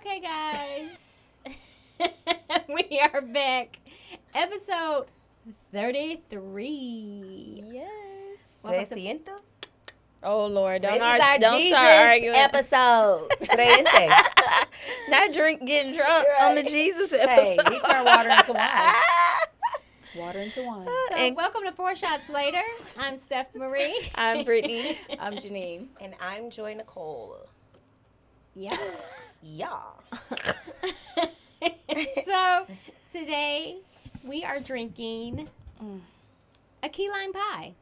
Okay, guys. We are back. Episode 33. Yes. Welcome ¿Se to- siento? Oh, Lord. Don't This is our don't Jesus start arguing. episode. Creyente. Not getting drunk on the Jesus Hey, episode. we turn water into wine. Water into wine. So, And- welcome to 4 Shots Later. I'm Steph Marie. I'm Brittany. I'm Janeen. And I'm Joy Nicole. Yeah. Yeah. So, today we are drinking a key lime pie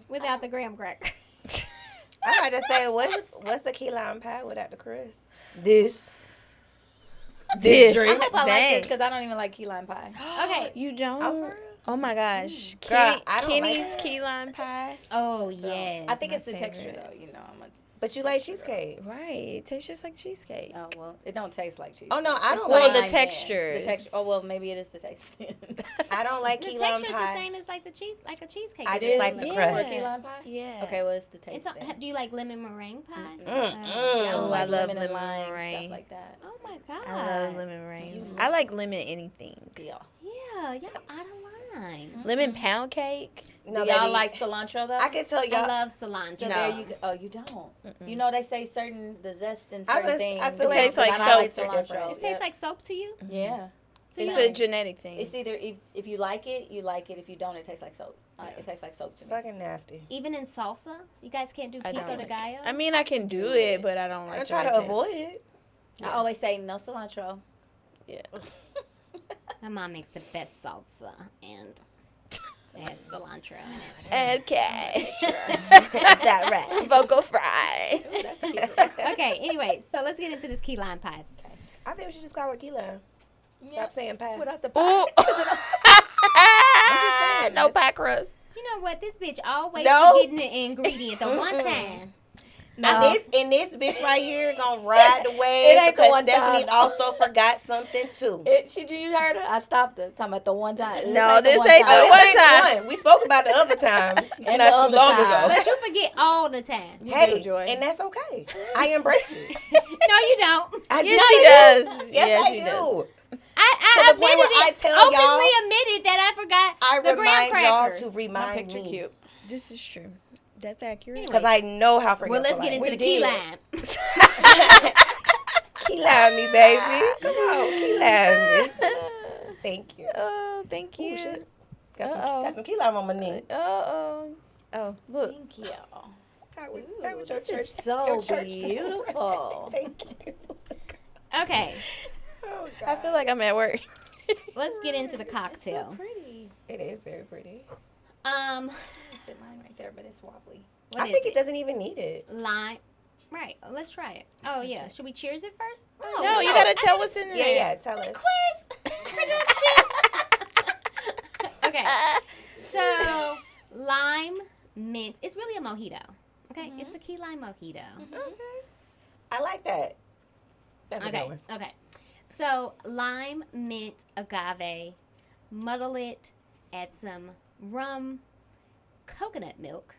without the graham cracker. I'm about to say, what's the key lime pie without the crust? This drink. I hope I like Dang. this because I don't even like key lime pie. Okay. You don't? Oh, for real? Oh, my gosh. Girl, I don't Kenny's like it. key lime pie. Oh, So, yes. I think my it's the texture favorite. though. You know, I'm a. But you like cheesecake. Right. It tastes just like cheesecake. Oh well, it don't taste like cheese. Oh, no, I don't Well, like the Lime texture in. The is- texture. Oh well, maybe it is the taste. I don't like the key lime texture's pie. the same as like a cheesecake. I It's just like the Yeah. crust. For key lime pie. Yeah. Okay, well, it's the It's taste. not, then. do you like lemon meringue pie? See, I don't Oh, like I love lemon and lemon lime meringue. stuff like that. Oh my god. I love lemon meringue. You I like lemon anything. Yeah. Yeah, I don't mind. Lemon pound cake. No, Do y'all baby, like cilantro though? I can tell I y'all. love cilantro. So there you go. Oh, you don't. You know they say certain the zest in I was certain just- things. I feel like tastes like the highlights are cilantro. different. It tastes like soap to you? Yeah. So It's you a don't- genetic thing. It's either if you like it, you like it. If you don't, it tastes like soap. It tastes like soap It's to me. fucking nasty. even in salsa, you guys can't do I pico don't de like gallo? I mean, I can do it, but I don't like I the try way to it tastes. avoid it. I always say no cilantro. Yeah. My mom makes the best salsa, and it has cilantro in it. Okay. Is that right? Vocal fry. That's cute. Okay, anyway, so let's get into this key lime pie. I think we should just call it key lime. Yeah. Stop saying pie. Without the Ooh. I'm just saying, No that's- pie crust. You know what? This bitch always No. getting the ingredient the one time. And this bitch right here gonna ride the It wave ain't the because one time, Stephanie though. also forgot something too. You heard her? I stopped her. Talking about the one time. No, this one ain't time. the Oh, one this ain't time. the one. We spoke about the other time And not the too other long time. ago. But you forget all the time. You Hey, do, Joy. and that's okay. I embrace it. No, you don't. I Yes, do. she does. Yes, Yes, I she do. does. I To the point where I admitted it, tell openly y'all- admitted that I forgot I the graham remind y'all crackers. to My remind picture me cute. This is true. That's accurate. because I know how forgetful Well, let's get I am. into the key did. lime. Key lime me, baby. Come on, key lime me. Thank you. Oh, thank you. shit. Got Uh-oh. some key lime on my knee. Oh. Oh, look. Thank you. That was Ooh, your this church. is so your church. beautiful. Thank you. Okay, Oh, God. I feel like I'm at work. let's get into the It's so cocktail. pretty. It is very pretty. Sit mine right there, but it's wobbly. What I is think it doesn't even need it. Lime. Right. Let's try it. Oh yeah. Should we cheers it first? Oh, No, you no, gotta I tell didn't- what's in Yeah, there. yeah. Tell us. Quiz production. Okay. So lime mint. It's really a mojito. Okay. It's a key lime mojito. Okay. I like that. That's a good Okay. one. Okay. So lime mint agave. Muddle it. Add some rum, coconut milk,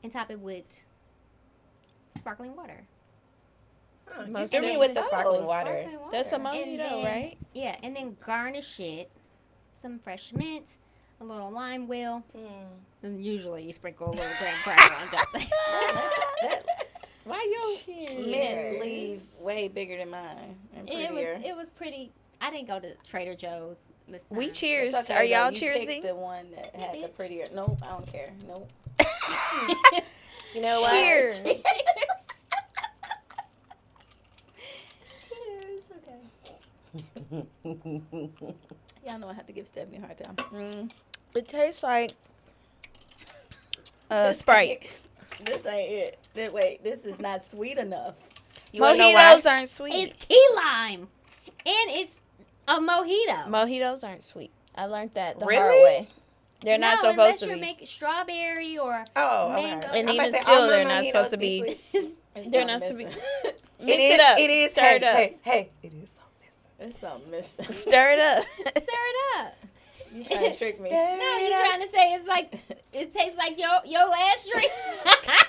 and top it with sparkling water. Huh, you Most threw me of- with the Oh, sparkling water. That's a And mojito, then- right? Yeah, and then garnish it. Some fresh mint, a little lime wheel. And usually you sprinkle a little graham cracker on top. Why your Cheers. mint leaves way bigger than mine and prettier? It was pretty. I didn't go to Trader Joe's this time. We cheers. It's okay, Are y'all though. You picked cheersing? the one that had the prettier. Nope, I don't care. Nope. You know what? Cheers. Cheers. Okay. Y'all know I have to give Stephanie a hard time. It tastes like Sprite. This ain't it. Wait, this is not sweet enough. You wanna know why? Mojitos aren't sweet. It's key lime, and it's a mojito. Mojitos aren't sweet. I learned that the hard Really? way. They're not No, supposed unless to you're be. making strawberry or Oh, okay. Mango. And I'm even about to say, still, all my they're not mojitos supposed to be. sweet. They're not supposed to be. missing. Mix It is. it up. It is. Stir Hey, it up. hey, hey. It is so missing. It's something missing. Stir it up. stir it up. You trying to trick me? No, you trying to say it tastes like your last drink?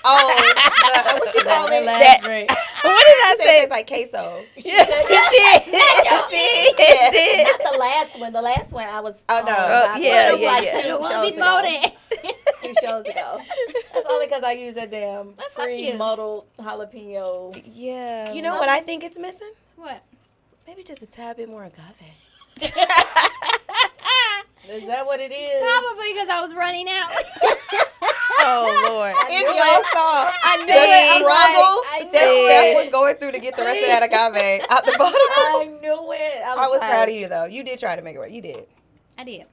What she call it? Last drink. What did I It say? tastes like queso. Yes, it did. It did. Not the last one. The last one I was. Oh, no. Yeah, It was like yeah. 2 One shows before ago. that. 2 shows ago. That's only because I used that damn fuck you. pre-muddled jalapeno. Yeah. You know what I think it's missing? What? Maybe just a tad bit more agave. Is that what it is? Probably because I was running out. Oh Lord. If y'all saw I knew the it. struggle I that knew Steph it. was going through to get the rest of that agave out the bottle. I knew it. I was proud of you, though. You did try to make it right. You did. I did.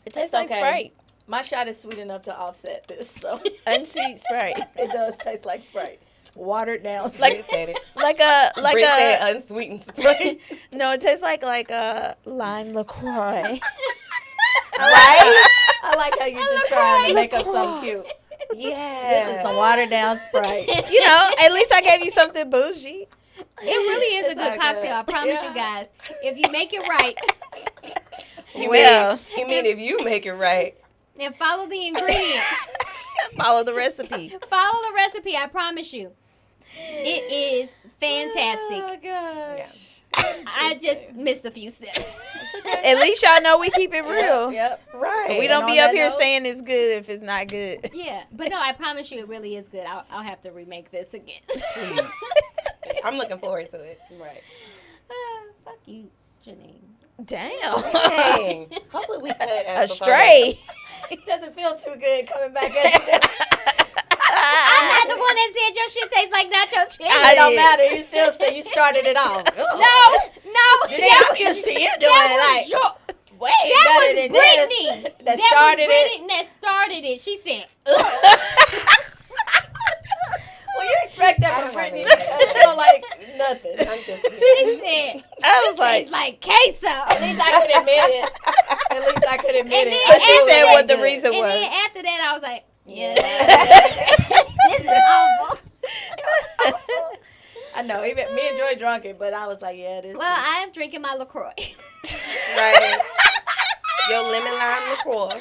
It tastes like Sprite. My shot is sweet enough to offset this, so Unsweet Sprite. it does taste like Sprite. Watered down. Britt said it. Like Britt said a unsweetened Sprite. no, it tastes like a lime LaCroix. Right? I like how you just trying to make up something cute. This is Yeah. some watered down Sprite. You know, at least I gave you something bougie. It really is a It's good not cocktail. I good. promise Yeah. you guys. If you make it right You mean if you make it right. and follow the ingredients, Follow the recipe. follow the recipe, I promise you, it is fantastic. Oh, gosh. Yeah. I just missed a few steps. At least y'all know we keep it real. Yep. Right. We don't And be on up that here note- saying it's good if it's not good. Yeah, but no, I promise you, it really is good. I'll have to remake this again. I'm looking forward to it. Right. Fuck you, Janeen. Damn. Dang. Hopefully we cut A stray. It doesn't feel too good coming back at you. I'm not the one that said your shit tastes like nacho cheese. I It don't did. matter. You still say you started it off. No. I can see you doing that it was Way that better was than Brittany. this. That started it. Brittany that started it. She said, Well, you expect that I from don't Brittany. have it. She don't like nothing. I'm just she said, I was tastes like, like queso. At least I could admit it. At least I could admit And it. then but she after said that- what the reason And was. then after that, I was like, yeah. Yeah. This is awful. I know. Even me and Joy drunk it, but I was like, yeah, this. Well, I am drinking my LaCroix. right. Your lemon lime LaCroix.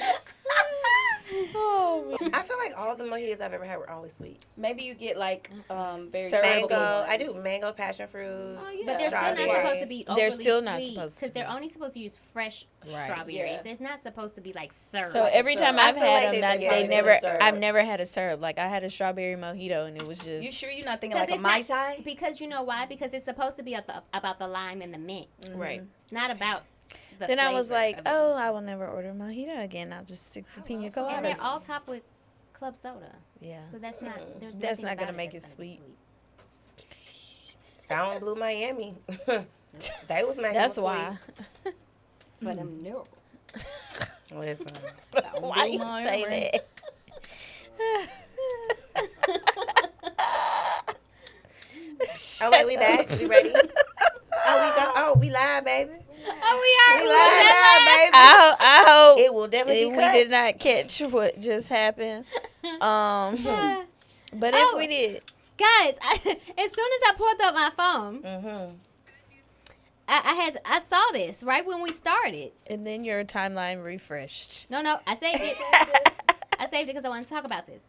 Oh, I feel like all the mojitos I've ever had were always sweet. Maybe you get like very Syrup. Mango. tropical I do ones. mango, passion fruit. Oh, yeah. But they're still not Strawberry. supposed to be overly They're still not sweet, supposed to because they're be. only supposed to use fresh Right. strawberries. Yeah. There's not supposed to be like syrup. So every time I I've feel had like them, they they forget never. syrup. I've never had a syrup. Like I had a strawberry mojito, and it was just. You sure you're not thinking 'Cause like a it's Mai not- Tai? Because you know why? Because it's supposed to be about the lime and the mint. Right. It's not about the Then I was flavor like, of it. oh, I will never order mojito again. I'll just stick to pina And coladas. they're all topped with club soda. Yeah. So that's not. There's That's nothing not gonna about make that's it gonna be sweet. Fountain Blue Miami. They was making That's them why. For them noodles. sweet. Listen. Why you say that? Oh wait, we back. We ready? We live, baby. Oh, we are. We live, baby. I hope It will definitely be we cut. did not catch what just happened. But if Oh. we did, Guys, as soon as I pulled up my phone, Mm-hmm. I saw this right when we started. and then your timeline refreshed. No, I saved it. I saved it because I wanted to talk about this.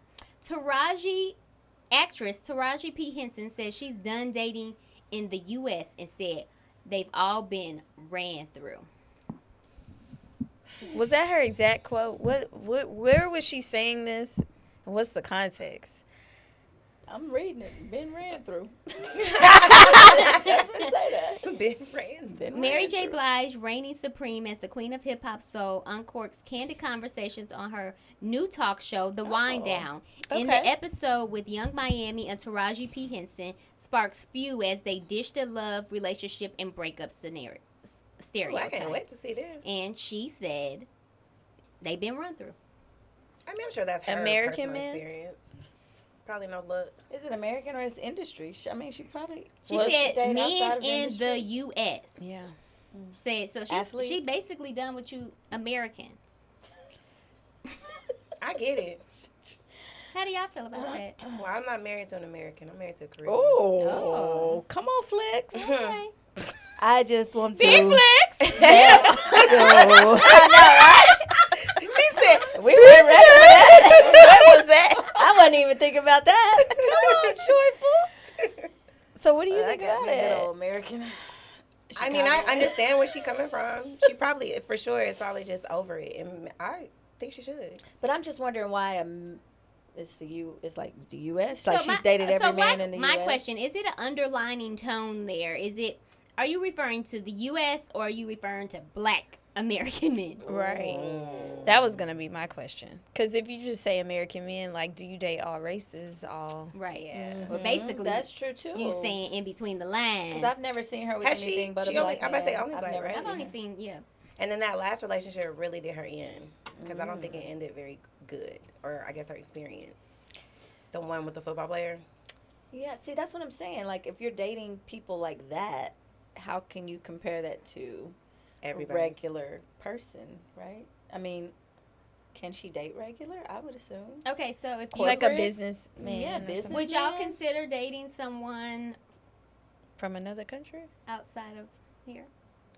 Actress Taraji P. Henson says she's done dating in the U.S. and said they've all been ran through. Was that her exact quote? Where was she saying this? And what's the context? I'm reading it. Been ran through. Been ran. Mary J. Blige, reigning supreme as the queen of hip-hop soul, uncorks candid conversations on her new talk show, The Wind Down. In the Okay. episode with Young Miami and Taraji P. Henson, sparks few as they dish the love, relationship, and breakup Ooh, stereotypes. I can't wait to see this. And she said they've been run through. I mean, I'm sure that's her American personal men? experience. Probably no look. Is it American or is it industry? I mean, she probably. She was said stayed outside men of in the industry. U.S. Yeah. Said so. She Athletes? basically done what you Americans. I get it. How do y'all feel about that? Well, I'm not married to an American. I'm married to a Korean. Oh, come on, Flex. Okay. I just want to. Big flex. I know, right? She said, We weren't ready for that. What was that? I wasn't even thinking about that. Come on, joyful. So what do you I think got about me good it? old American. I mean, I understand where she's coming from. She probably, for sure, is probably just over it. And I think she should. But I'm just wondering why it's like the U.S. Like she's dated every man in the U.S. My question, is it an underlining tone there? Are you referring to the U.S. or are you referring to black American men? Right. That was gonna be my question. Because if you just say American men, like, do you date all races? All Right. Yeah. Well, basically, that's true too. you saying in between the lines. Because I've never seen her with Has she? anything but She a only- black I'm about to say man. only I've black, never right? I've seen only her. seen, yeah. And then that last relationship really did her in. Because I don't think it ended very good. Or I guess her experience. The one with the football player. Yeah, see, that's what I'm saying. Like, if you're dating people like that, how can you compare that to Everybody. a regular person, right? I mean, can she date regular? I would assume. Okay, so if you like a Corporate? businessman. Yeah, or business. something would y'all man? consider dating someone from another country. outside of here?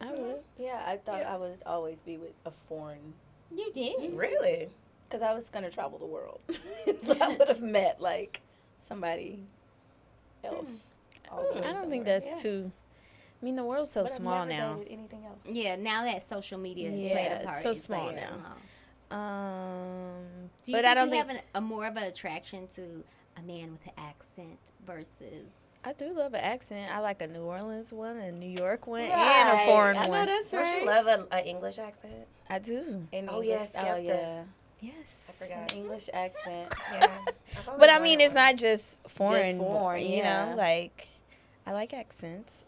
I would. Yeah, I thought Yeah. I would always be with a foreign, You did. Really? because I was going to travel the world. So I would have met, like, somebody else. all the way I don't think somewhere. that's Yeah. too. I mean, the world's so But I've small never now. dated anything else. Yeah, now that social media has Yeah, played a it's part, so it's small like, now. small. Do you But think I don't you think have a more of an attraction to a man with an accent versus? I do love an accent. I like a New Orleans one, a New York one, and Right. a foreign I know one. that's Don't right. you love an English accent? I do. In Oh, English. yeah, Skepta. yeah. Yes. I forgot. An English accent. Yeah. I've always But I wanted mean, it's one. not just foreign. foreign, you yeah. know, like I like accents.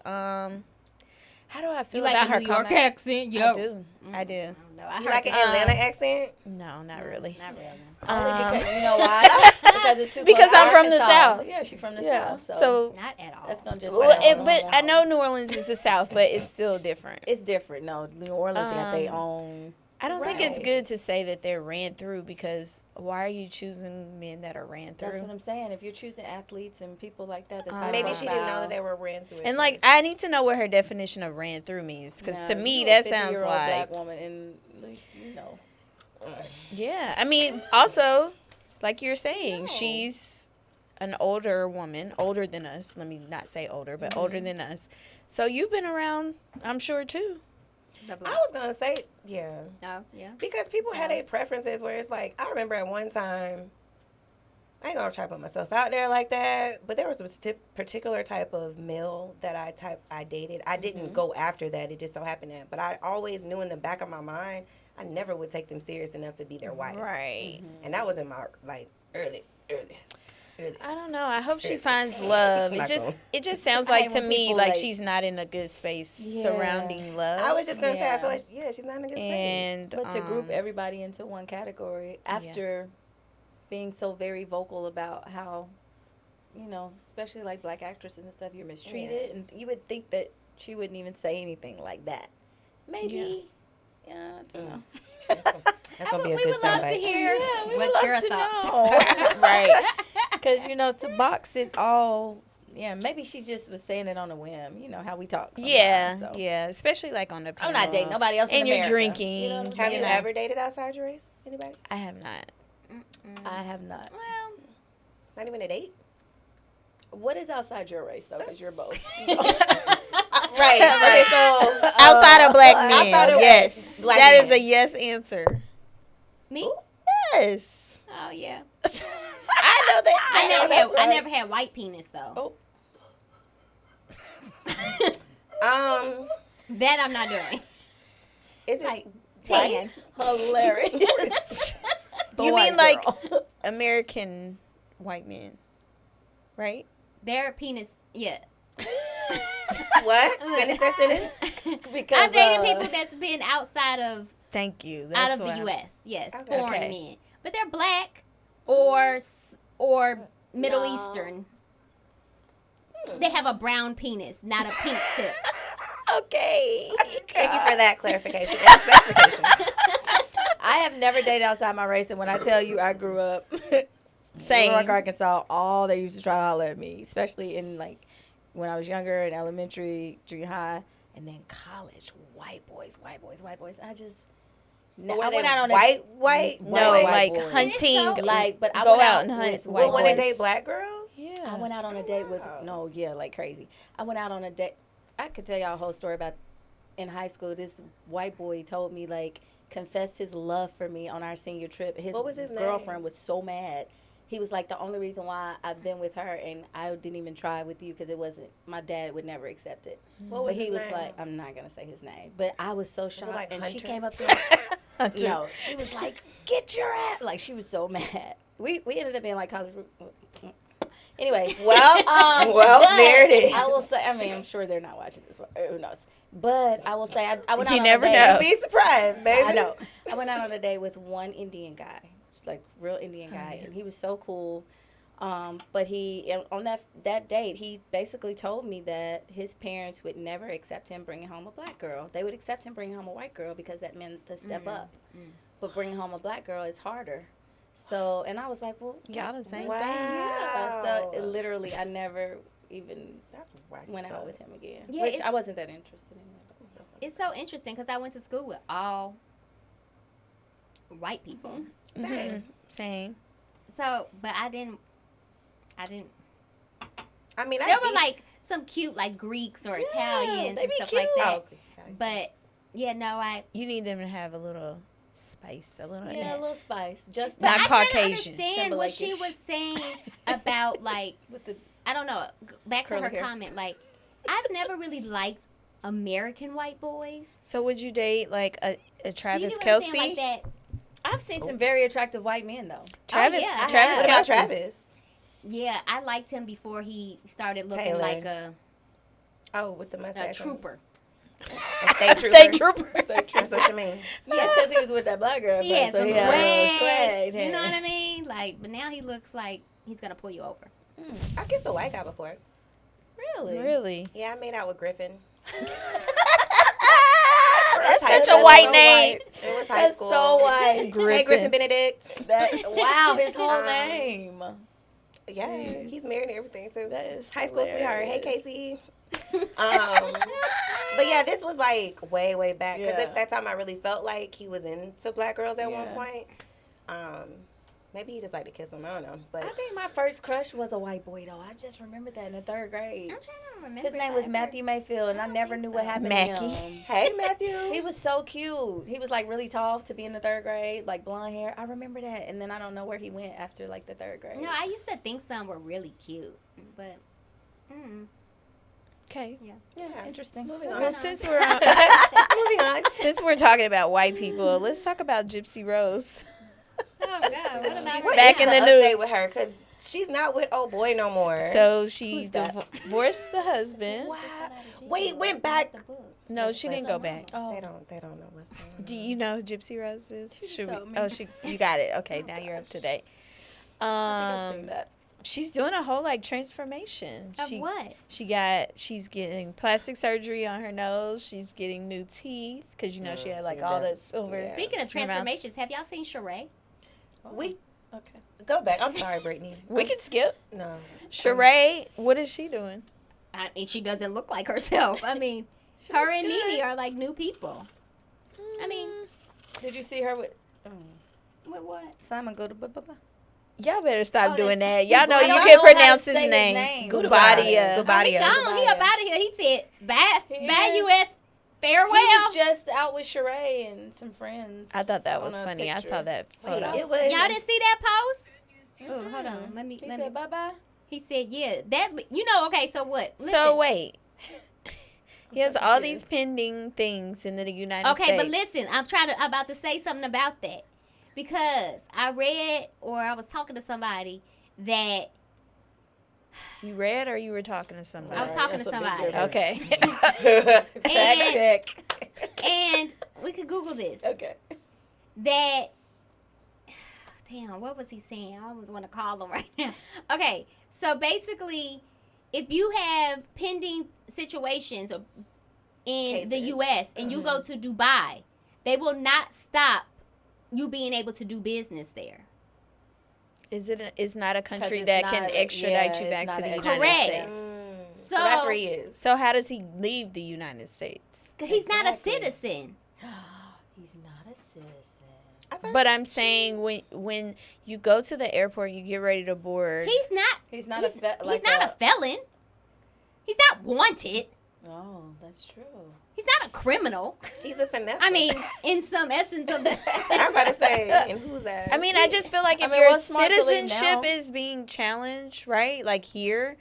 How do I feel You like about a her New York comment? accent? Yo. I do. I do. I don't know. I You heard like an the- Atlanta accent? No, not really. Not really. Only because, you know why? Because it's too Because close to I'm from the Arkansas. South. Yeah, she's from the Yeah. South. So, So, Not at all. that's going to just well, sound but I wrong. know New Orleans is the South, but it's still different. It's different. No, New Orleans got their Um, own. I don't think it's Right. good to say that they're ran through because why are you choosing men that are ran That's what through? I'm saying. If you're choosing athletes and people like that, that's Maybe high she didn't know profile. that they were ran through it. And like, first. I need to know what her definition of ran through means because Now, to me you a that sounds 50-year-old like black woman, and you know, yeah. I mean, also, like you're saying, No. she's an older woman, older than us. Let me not say older, but older than us. So you've been around, I'm sure too. The I black. was going to say, yeah. Oh, yeah. Because people had their preferences where it's like, I remember at one time, I ain't gonna try to put myself out there like that, but there was a particular type of male that I dated. I didn't go after that. It just so happened that. But I always knew in the back of my mind, I never would take them serious enough to be their wife. Right. And that was in my, like, earliest. I don't know. I hope she finds love. Not gonna. It just sounds I like hate to when me people, like like- she's not in a good space Yeah. surrounding love. I was just gonna say, I feel Yeah. like, yeah, she's not in a good space. and but to group um, everybody into one category after being so very vocal about how, you know, especially like black actresses and stuff, you're mistreated, and you would think that she wouldn't even say anything like that. Maybe, yeah, I don't know. That's gonna be a We good would love to soundbite. hear Yeah, we what would love your to thoughts know. are. right. Because, you know, to box it all, yeah, maybe she just was saying it on a whim. You know how we talk sometimes, Yeah, so. yeah. Especially like on the I'm not dating nobody else in and you're America. drinking. You know what I'm Have you saying? ever dated outside your race? Anybody? I have not. I have not. Well, Not even a date? What is outside your race, though? Because you're both. Right. Okay, so Outside of black men, outside of yes. black That is men. a yes answer. me? Yes. Oh, yeah. I know that. I never had white penis, though. Oh. That I'm not doing. Is it Like, tan. Hilarious. The You white mean like girl. American white men, right? Their penis, yeah. what? Finish that sentence. Because, I've dated people that's been outside of Thank you. out That's of what the U.S. Yes, Okay. foreign Okay. men, but they're black or Middle No. Eastern. They have a brown penis, not a pink tip. Okay. Thank you for that clarification and specification. I have never dated outside my race, and when I tell you I grew up Same. Little Rock, Arkansas, all they used to try to holler at me, especially in like when I was younger in elementary, junior high, And then college, white boys. I just. But were I they went out on white No, white like boys. hunting. Like, but I go went out out and hunt. with White Well, want to boys. date black girls? Yeah. I went out on a date with Wow. like crazy. I went out on a date. I could tell y'all a whole story about in high school. This white boy told me like confessed his love for me on our senior trip. What was his girlfriend name? was so mad. He was like the only reason why I've been with her and I didn't even try with you because it wasn't my dad would never accept it. What was But he his was name? like, I'm not gonna say his name. But I was so shocked, like and she Hunter? came up there. Hunter. No, she was like, "Get your ass!" Like she was so mad. We ended up being like college. Anyway, Well, but there it is. I will say. I mean, I'm sure they're not watching this. Who knows? But I will say, I went out You on never a date. know. Be surprised, baby. I know. I went out on a date with one Indian guy, just like real Indian guy, and he was so cool. But he on that date, he basically told me that his parents would never accept him bringing home a black girl. They would accept him bringing home a white girl because that meant to step up. But bringing home a black girl is harder. So, and I was like, well, Y'all the same Wow. thing. yeah. So it literally, I never even That's whack. went as out fuck. with him again. Yeah, Which it's- I wasn't that interested in. It's so interesting because I went to school with all white people. Mhm. Same. So, but I didn't. I mean, There were like some cute like Greeks or Italians they and be stuff like cute. that. But yeah, no, You need them to have a little spice, a little. Yeah, a little spice. Just Not I Caucasian. didn't understand what she Timberlake-ish. was saying about like with the I don't know. Back to Curly her hair. comment, like I've never really liked American white boys. So would you date like a Do you Travis get what I'm saying? Kelce? Like that? I've seen some very attractive white men though. Travis, yeah, I Travis have. What about Kelce. Travis? Yeah, I liked him before he started looking Taylor. like a Oh, with the mustache. trooper. A state trooper. State trooper. That's what you mean. Yes, because he was with that black girl. He had so some he had a little swag. swag. You know what I mean? Like, but now he looks like he's gonna pull you over. I kissed a white guy before. Really? Really? Yeah, I made out with Griffin. That's high such school. a white So name. It was high That's school. so white. Hey, Griffin Benedict. That, wow, his whole Um, name. Yeah, he's married and everything too. That is High school sweetheart. Hey, hilarious. Casey. But yeah, this was like way back because Yeah. at that time I really felt like he was into black girls at one Yeah. point. Maybe he just liked to kiss them. I don't know, but I think my first crush was a white boy though. I just remember that in the 3rd grade. I'm trying to remember. His name if was I ever- Matthew Mayfield, and I don't never think knew so. what happened Mackie. to him. hey, Matthew. He was so cute. He was like really tall to be in the 3rd grade, like blonde hair. I remember that, and then I don't know where he went after like the 3rd grade. No, I used to think some were really cute, but Okay. yeah, Interesting. Moving Well, on. since we're on, Moving on. since we're talking about white people, let's talk about Gypsy Rose. oh god, what about What Back is in the update news. with her because she's not with old boy no more. So she Who's that? divorced the husband. wow. Wait, went back. No, she didn't go back. Oh. They don't know what's going on. Do you know who Gypsy Rose is? She just Should we- told me. Oh, you got it. Okay, now you're up to date. I think I've seen that. She's doing a whole like transformation. Of what? She's getting plastic surgery on her nose. She's getting new teeth because you know she had like all that silver. Yeah. Speaking of around. transformations, have y'all seen Sheree? We Okay. go back. I'm sorry, Brittany. We can skip. No. Sheree, what is she doing? I mean, she doesn't look like herself. I mean, her and Nene are like new people. I mean, Did you see her with what? Simon Go to Baba? Y'all better stop Oh, doing that's- that. Y'all know I you don't can know how to pronounce his say his name. name. Gubadia. Gubadia. Oh, he gone. He up out of here. He said, bye, He bye, is. U.S. Farewell. He was just out with Sheree and some friends. I thought that on was a funny. I picture. saw that Wait, photo. it was. Y'all didn't see that post? Mm-mm. Oh, hold on. Let me. He said bye bye. He said, yeah. That, you know, okay, so what? So Listen. wait. He has all these pending things in the United States. Okay, but listen, I'm about to say something about that because I read or I was talking to somebody that You read or you were talking to somebody? I was talking to That's a big somebody. difference. Okay. Fact check. and we could Google this. Okay. That damn, what was he saying? I almost want to call him right now. Okay, so basically, if you have pending situations in the Cases. U.S. and you go to Dubai, they will not stop you being able to do business there. It's not a country it's that not can a- extradite yeah, you it's back not to the a- United Correct. States. So that's where he is. So how does he leave the United States? 'Cause he's not a Exactly. citizen. He's not a citizen. But I'm saying when you go to the airport, you get ready to board. He's not. He's not He's, like he's not a felon. He's not wanted. Oh, that's true. He's not a criminal. He's a finesse. I mean, in some essence of the. I'm about to say, and who's that? I mean, I just feel like if mean, your what's smart to leave citizenship now? is being challenged, right? Like here,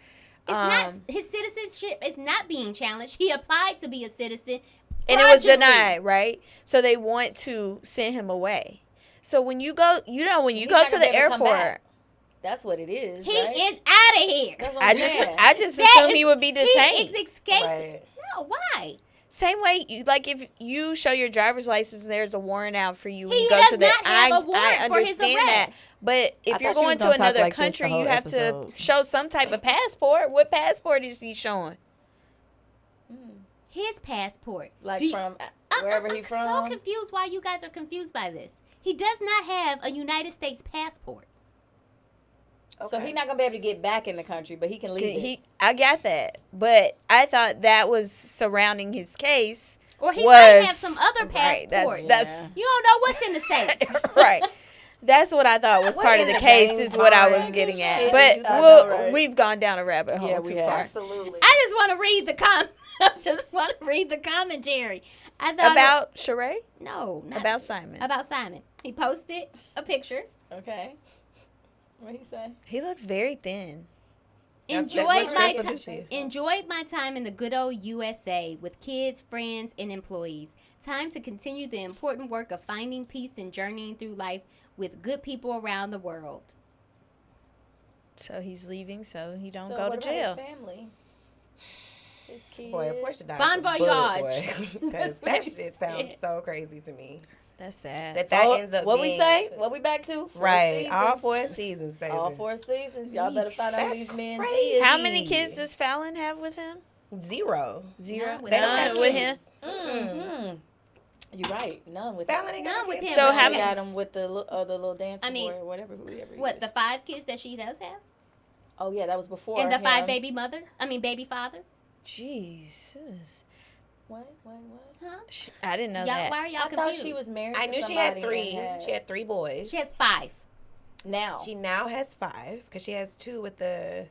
It's not his citizenship is not being challenged. He applied to be a citizen, and it was fraudulently. denied, right? So they want to send him away. So when you go, when you He's go not to gonna the be able to come airport, back. That's what it is. He right? is out of here. That's what I I'm just saying. That assumed is- he would be He detained. is escaping. Right. No, why? Same way, like if you show your driver's license and there's a warrant out for you when He you go does to the, not have a warrant I for his understand that. arrest. But if I you're thought she was going to gonna talk another like this the country, whole you have episode. to show some type of passport. What passport is he showing? His passport. Like Do you- from wherever I'm he from. so confused why you guys are confused by this. He does not have a United States passport. So he's not gonna be able to get back in the country, but he can leave it. I got that, but I thought that was surrounding his case. Or he was might have some other right, passport. that's You don't know what's in the safe. right. That's what I thought was What part in of the the case. dang Is what I was mind getting at. shit But you talking about, right? we've gone down a rabbit hole Yeah, we too have. far. Absolutely. I just want to read the I just want to read the commentary. I thought About Sheree? no, not About Simon. About Simon. He posted a picture. Okay. What he say? He looks very thin. That's Enjoyed what my stress will do ti- to you. enjoyed my time in the good old USA with kids, friends, and employees. Time to continue the important work of finding peace and journeying through life with good people around the world. So he's leaving so he don't So go to what about jail. his family? His kids. Boy, Portia died. Bon voyage. Because that shit sounds so crazy to me. That's sad. That Oh, ends up what being we say? What we back to? 4 right. seasons. All 4 seasons, baby. All 4 seasons. Y'all better find out That's these men. crazy. How many kids does Fallon have with him? 0. Zero. None with They don't have None with him. kids. Mm-hmm. You're right. None with Fallon ain't got None no with kids. him. So but how she many- got him with the little dancer I mean, boy or whatever he What, is. the 5 kids that she does have? Oh yeah, that was before. And the 5 him. baby mothers? I mean, baby fathers? Jesus. What? Huh? I didn't know Y'all, that. why are y'all I confused? thought she was married. I to knew she had somebody 3. and She had 3 boys. She has 5. now. She now has 5 because she has 2 with the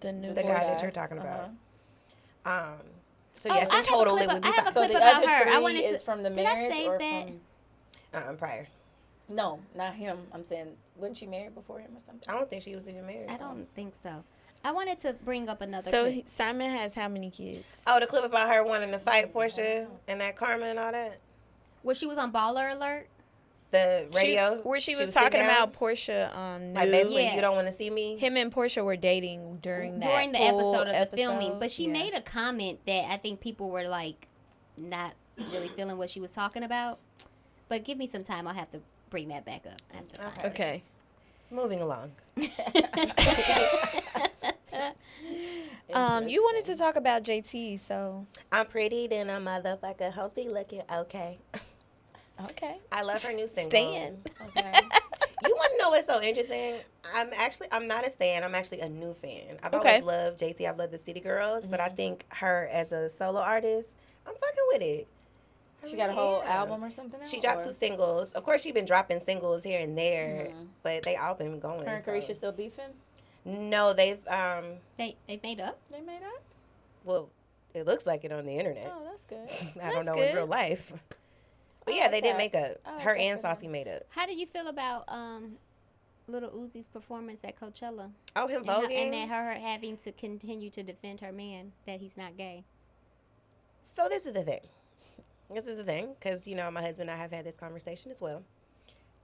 new guy boy that you're talking about. So Oh, yes, I in have a total clip it of- would be I have a 5. So clip the about other her. I 3 wanted to- is from the did I marriage save or that? from? Prior. No, not him. I'm saying, wasn't she married before him or something? I don't think she was even married. I don't think so. I wanted to bring up another So clip. Simon has how many kids? Oh, the clip about her wanting to fight Portia and that karma and all that. Where she was on Baller Alert. The radio Where she was sitting talking down, about Portia. like Knew basically Yeah. you don't want to see me. him and Portia were dating during the full episode of the filming. episode. But she Yeah. made a comment that I think people were like not really feeling what she was talking about. But give me some time. I'll have to bring that back up. I have to find Okay. Moving along. You wanted to talk about JT, so I'm pretty than a motherfucker. Hoes be looking okay. okay. I love her new single. Stan. Okay. You want to know what's so interesting? I'm not a stan. I'm actually a new fan. I've Okay. always loved JT. I've loved the City Girls, but I think her as a solo artist, I'm fucking with it. She got a whole Yeah. album or something. She out, dropped or? 2 singles. Of course, she's been dropping singles here and there, Mhm. but they all been going. Her and so. Carisha still beefing? No, they've They made up. They made up? well, it looks like it on the internet. Oh, that's good. I don't That's know good. in real life. But I yeah, like they did that. make up. I like Her that and for her. Saucy made up. How do you feel about Little Uzi's performance at Coachella? Oh, him And voguing. that her having to continue to defend her man that he's not gay. So this is the thing. Because, my husband and I have had this conversation as well.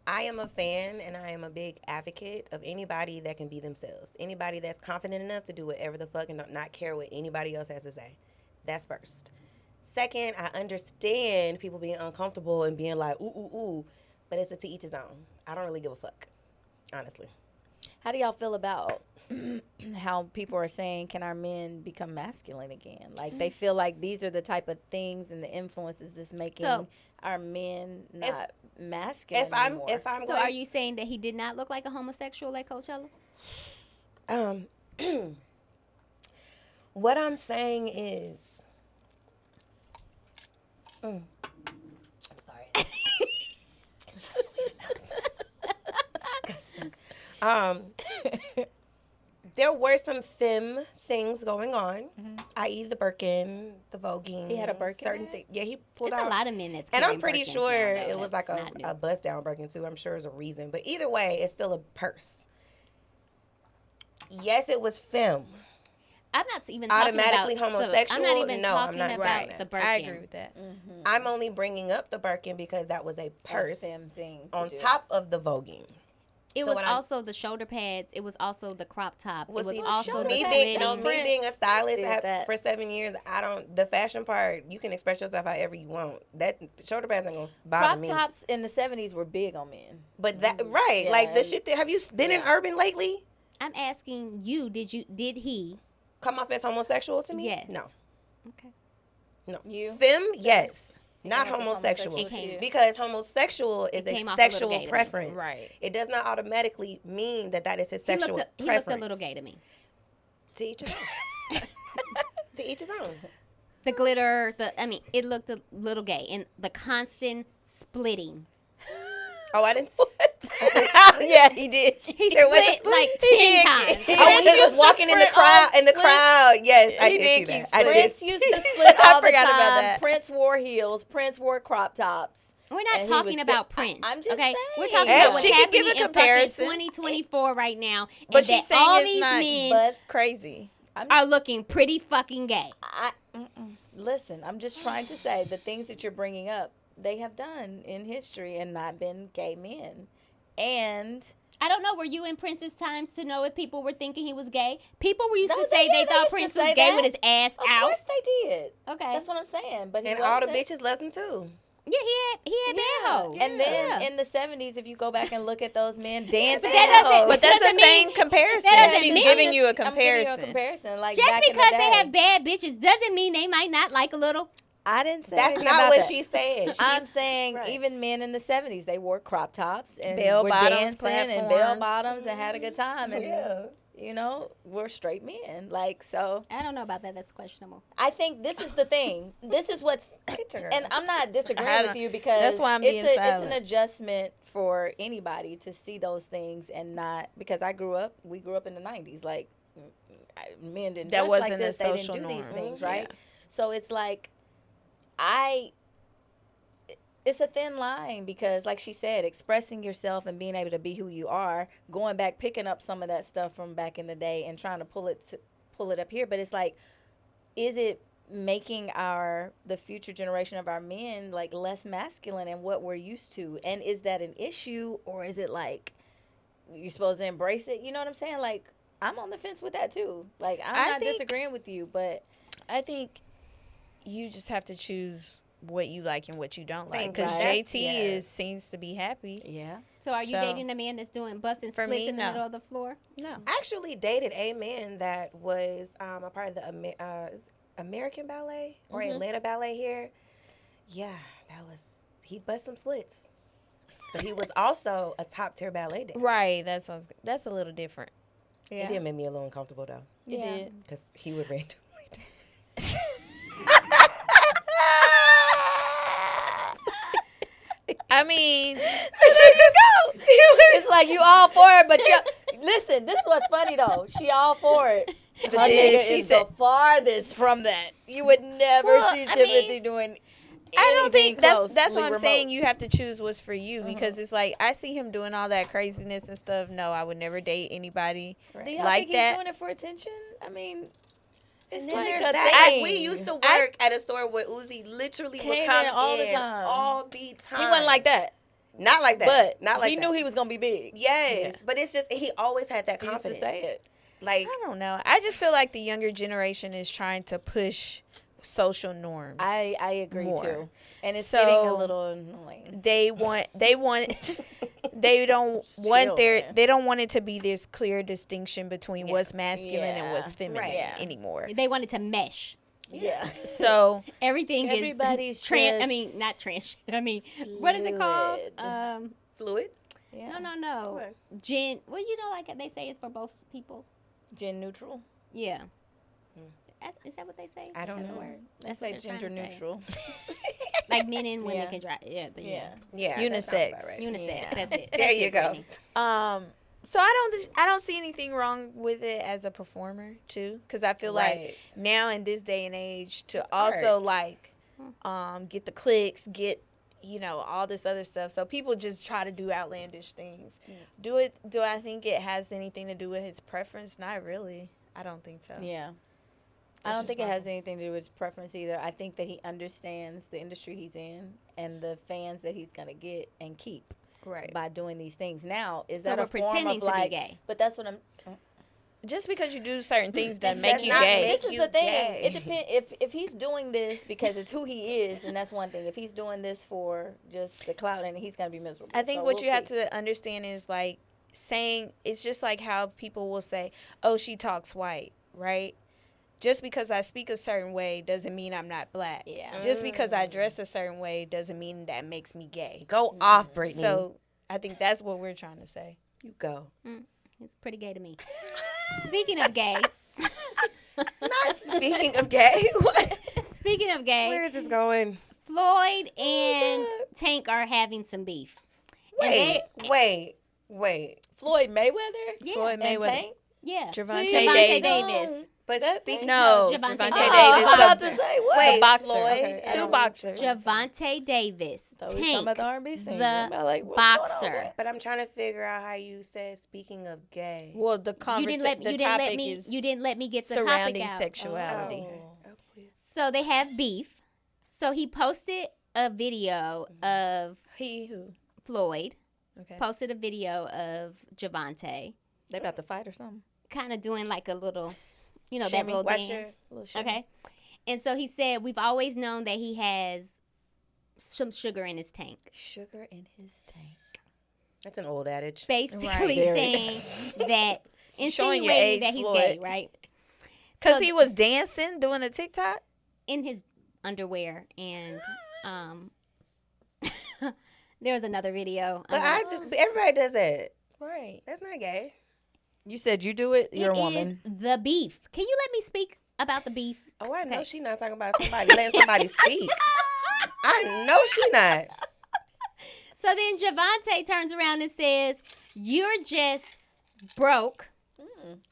I am a fan and I am a big advocate of anybody that can be themselves. Anybody that's confident enough to do whatever the fuck and not care what anybody else has to say. That's first. Second, I understand people being uncomfortable and being like, ooh, ooh, ooh. But it's a to each his own. I don't really give a fuck, honestly. How do y'all feel about how people are saying, can our men become masculine again? Like, they feel like these are the type of things and the influences that's making So- our men not masculine If I'm anymore. going, So are you saying that he did not look like a homosexual at Coachella? What I'm saying is, I'm sorry. It's not sweet enough. There were some femme things going on, i.e. the Birkin, the voguing. He had a Birkin certain bag? things. Yeah, he pulled It's out. a lot of men that's And I'm carrying pretty Birkins sure now, though. it was like That's not new. a bust down Birkin too. I'm sure there's a reason. But either way, it's still a purse. Yes, it was femme. I'm not even talking Automatically about homosexual? I'm not even No, I'm talking not about saying that. the Birkin. I agree with that. I'm only bringing up the Birkin because that was a purse femme thing to on do. top of the voguing. It So was when I- also the shoulder pads. It was also the crop top. Well, it was see, also the me slitting. being a stylist did that. for 7 years, the fashion part, you can express yourself however you want. That shoulder pads ain't gonna bother Crop me. tops in the 70s were big on men. But that right, Yeah, like the and- shit that have you been in yeah. urban lately? I'm asking you, did he? Come off as homosexual to me? Yes. No. Okay. No. You? Femme, yes. Not came off as homosexual. homosexual to you. Because homosexual is It a came off a little sexual gay to me. preference. Right. It does not automatically mean that is his sexual He preference. looked a little gay to me. To each his own. To each his own. The glitter, it looked a little gay. And the constant splitting. Oh, I didn't see Yeah, he did. He There was a split split? like He 10 did. times. Oh, when he was used to walking in the sprint crowd. on In the split. crowd, yes, I He did did see keep that. I did. Prince used to split all the forgot time. about that. Prince wore heels. Prince wore crop tops. We're not And he talking was about fit- Prince. I'm just okay? We're saying. talking Hey, about what's she could happening give a in fucking comparison. 2024 right now. But and she's that saying all it's these not- men But Crazy. are looking pretty fucking gay. Listen, I'm just trying to say the things that you're bringing up, they have done in history and not been gay men. And I don't know. Were you in Prince's times to know if people were thinking he was gay? People were used No, to say they they thought used to Prince was say gay that. with his ass of out. course they did. Okay. That's what I'm saying. But he And all the wasn't. bitches left him too. Yeah, he had bad hoes. And then Yeah. in the 70s, if you go back and look at those men dancing, that doesn't- But that's the doesn't mean- same comparison. that doesn't She's mean- giving you a I'm giving you a comparison. comparison. Like Just back because in the they day. have bad bitches doesn't mean they might not like a little. I didn't say That's anything not about what that. she said. I'm saying right. even men in the 70s, they wore crop tops and Bell were bottoms, dancing and bell platforms. bottoms and had a good time. And, Yeah. you know, we're straight men. Like, so I don't know about that. That's questionable. I think this is the thing. This is what's, Get your girl. and I'm not I disagreeing don't- with you because that's why I'm it's being it's silent. an adjustment for anybody to see those things and not, because we grew up in the 90s. Like, men didn't That dress wasn't like a this. They didn't social do these norm. things, Yeah. right? So it's like, it's a thin line because, like she said, expressing yourself and being able to be who you are, going back, picking up some of that stuff from back in the day and trying to pull it up here. But it's like, is it making the future generation of our men like less masculine in what we're used to? And is that an issue, or is it like you're supposed to embrace it? You know what I'm saying? Like, I'm on the fence with that too. Like, I'm not disagreeing with you, but I think you just have to choose what you like and what you don't like. Think Because right. JT seems to be happy. yeah. So are you So- dating a man that's doing busting For splits me, in the no. middle of the floor? No. I actually dated a man that was a part of the American Ballet or Atlanta Ballet here. Yeah, he bust some splits. But he was also a top tier ballet dancer. Right. That's a little different. It did make me a little uncomfortable though, You Yeah. did. because he would randomly. I mean, It's like you all for it, but you listen. This is what's funny though. She all for it. But then nigga she is said- the farthest from that. You would never Well, see I Timothy mean, doing. I don't think that's closely what I'm remote. saying. You have to choose what's for you because it's like I see him doing all that craziness and stuff. No, I would never date anybody Do y'all like think that. he's doing it for attention? I mean, it's And then like there's a that. thing. We used to work at a store where Uzi literally would Came come in all the in time. all the time. He wasn't like that, Not like that. but not like he that. knew he was gonna be big. Yes, Yeah. but it's just he always had that He used confidence. to say it. Like I don't know. I just feel like the younger generation is trying to push social norms. I agree more. too, and it's So- getting a little annoying. They don't want man. they don't want it to be this clear distinction between Yeah. what's masculine and what's Yeah. feminine Right. Yeah. anymore. They wanted to mesh. Yeah. So Everything Everybody's is trans. I mean, just not trans. I mean, what is it called? fluid. fluid. Yeah. No. What? Gen. Well, you know, like they say, it's for both people. Gen neutral. Yeah. Is that what they say? I don't Is that the know. word? That's what like they're trying gender to say. neutral. Like men and women Yeah. can drive. Yeah. Yeah. Unisex. That sounds about right. Unisex. Yeah. That's it. There That's you it, go. Brittany. So I don't see anything wrong with it as a performer too, because I feel like Right. now in this day and age to It's also art. like get the clicks, get all this other stuff. So people just try to do outlandish things. Do I think it has anything to do with his preference? Not really. I don't think so. Yeah. I That's don't think just it has my- anything to do with his preference either. I think that he understands the industry he's in and the fans that he's going to get and keep Right. by doing these things. Now, is So that we're a form pretending of to be like, gay. but that's what I'm, Just because you do certain things doesn't make does you not gay. make this is you the thing. gay. It depends if he's doing this because it's who he is, and that's one thing. If he's doing this for just the clout, and he's gonna be miserable. I think So what we'll you have see. to understand is like saying it's just like how people will say, "Oh, she talks white," right? Just because I speak a certain way doesn't mean I'm not black. Yeah. Just because I dress a certain way doesn't mean that makes me gay. Go off, Brittany. So I think that's what we're trying to say. you go. It's pretty gay to me. Speaking of gay. Not speaking of gay. What? Speaking of gay. Where is this going? Floyd and Tank are having some beef. And Wait. Floyd Mayweather, Yeah. Floyd and Mayweather. Tank. Yeah. Javante Javante Davis. Davis. But That- speaking No, Javante Javante Davis. Davis. I was about the- to say what? Wait, the boxer. Floyd. Okay, I Two don't- boxers. Javante Davis. Thought we was talking about Tank. the R&B singer. the I'm like, what's going on, boxer. Tank? But I'm trying to figure out how you said speaking of gay. Well, the You conversation. didn't let me get the topic surrounding out. sexuality. Oh, please. So they have beef. So he posted a video of He who? Floyd. Okay. Posted a video of Javante. They about to fight or something. Kind of doing like a little, that Shimmy. little Watch dance. A little shimmy. Okay. And so he said, we've always known that he has some sugar in his tank. Sugar in his tank. That's an old adage. Basically Right. Very. saying that, Showing your insinuating age, that he's Floyd. gay, right? Because So he was dancing, doing a TikTok. in his underwear and there was another video. But everybody does that. Right. That's not gay. You said you do it. You're a It is woman. the beef. Can you let me speak about the beef? Oh, I know Okay. she not talking about somebody letting somebody speak. I know she not. So then Javante turns around and says, "You're just broke,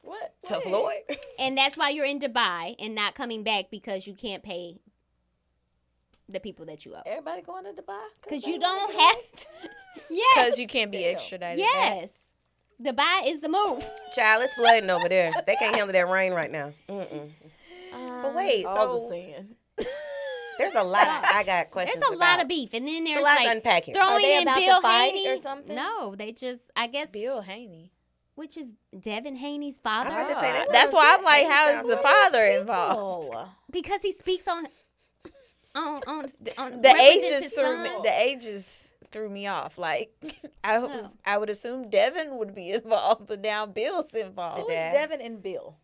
What? To Wait. Floyd. and that's why you're in Dubai and not coming back because you can't pay the people that you owe. Everybody going to Dubai? Because they you wanna don't get have. away? Yes. Because you can't be Damn. extradited. Yes. Dubai is the move. Child, it's flooding over there. They can't handle that rain right now. Mm-mm. But wait, All the so sin. there's a lot. I got questions. There's a lot about. of beef, and then There's there's a lot to like unpack here. Are throwing they in about to Bill fight Haney or something? No, they just I guess Bill Haney. which is Devin Haney's I'm father about to say that That's sounds why good. I'm like, Haney how is sounds the so father involved? Oh. because he speaks on The represents age his just threw me. son. The ages threw me off. Like I would assume Devin would be involved, but now Bill's Who involved. is Dad. Devin and Bill?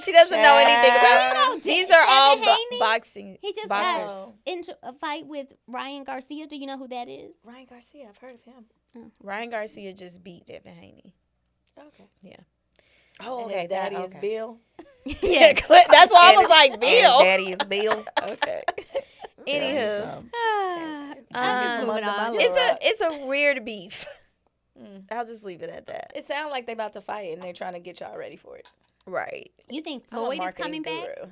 She doesn't know anything Child. about. You know These Devin are all Haney? boxing. He just boxers. got into a fight with Ryan Garcia. Do you know who that is? Ryan Garcia. I've heard of him. Ryan Garcia just beat Devin Haney. Okay. Oh, And okay. his daddy okay. is Bill. Yes. That's why I was like And Bill. daddy is Bill. Okay. Anywho, I'm moving on. it's a weird beef. I'll just leave it at that. It sounds like they about to fight and they're trying to get y'all ready for it. Right. You think I'm a Floyd is marketing coming back? guru.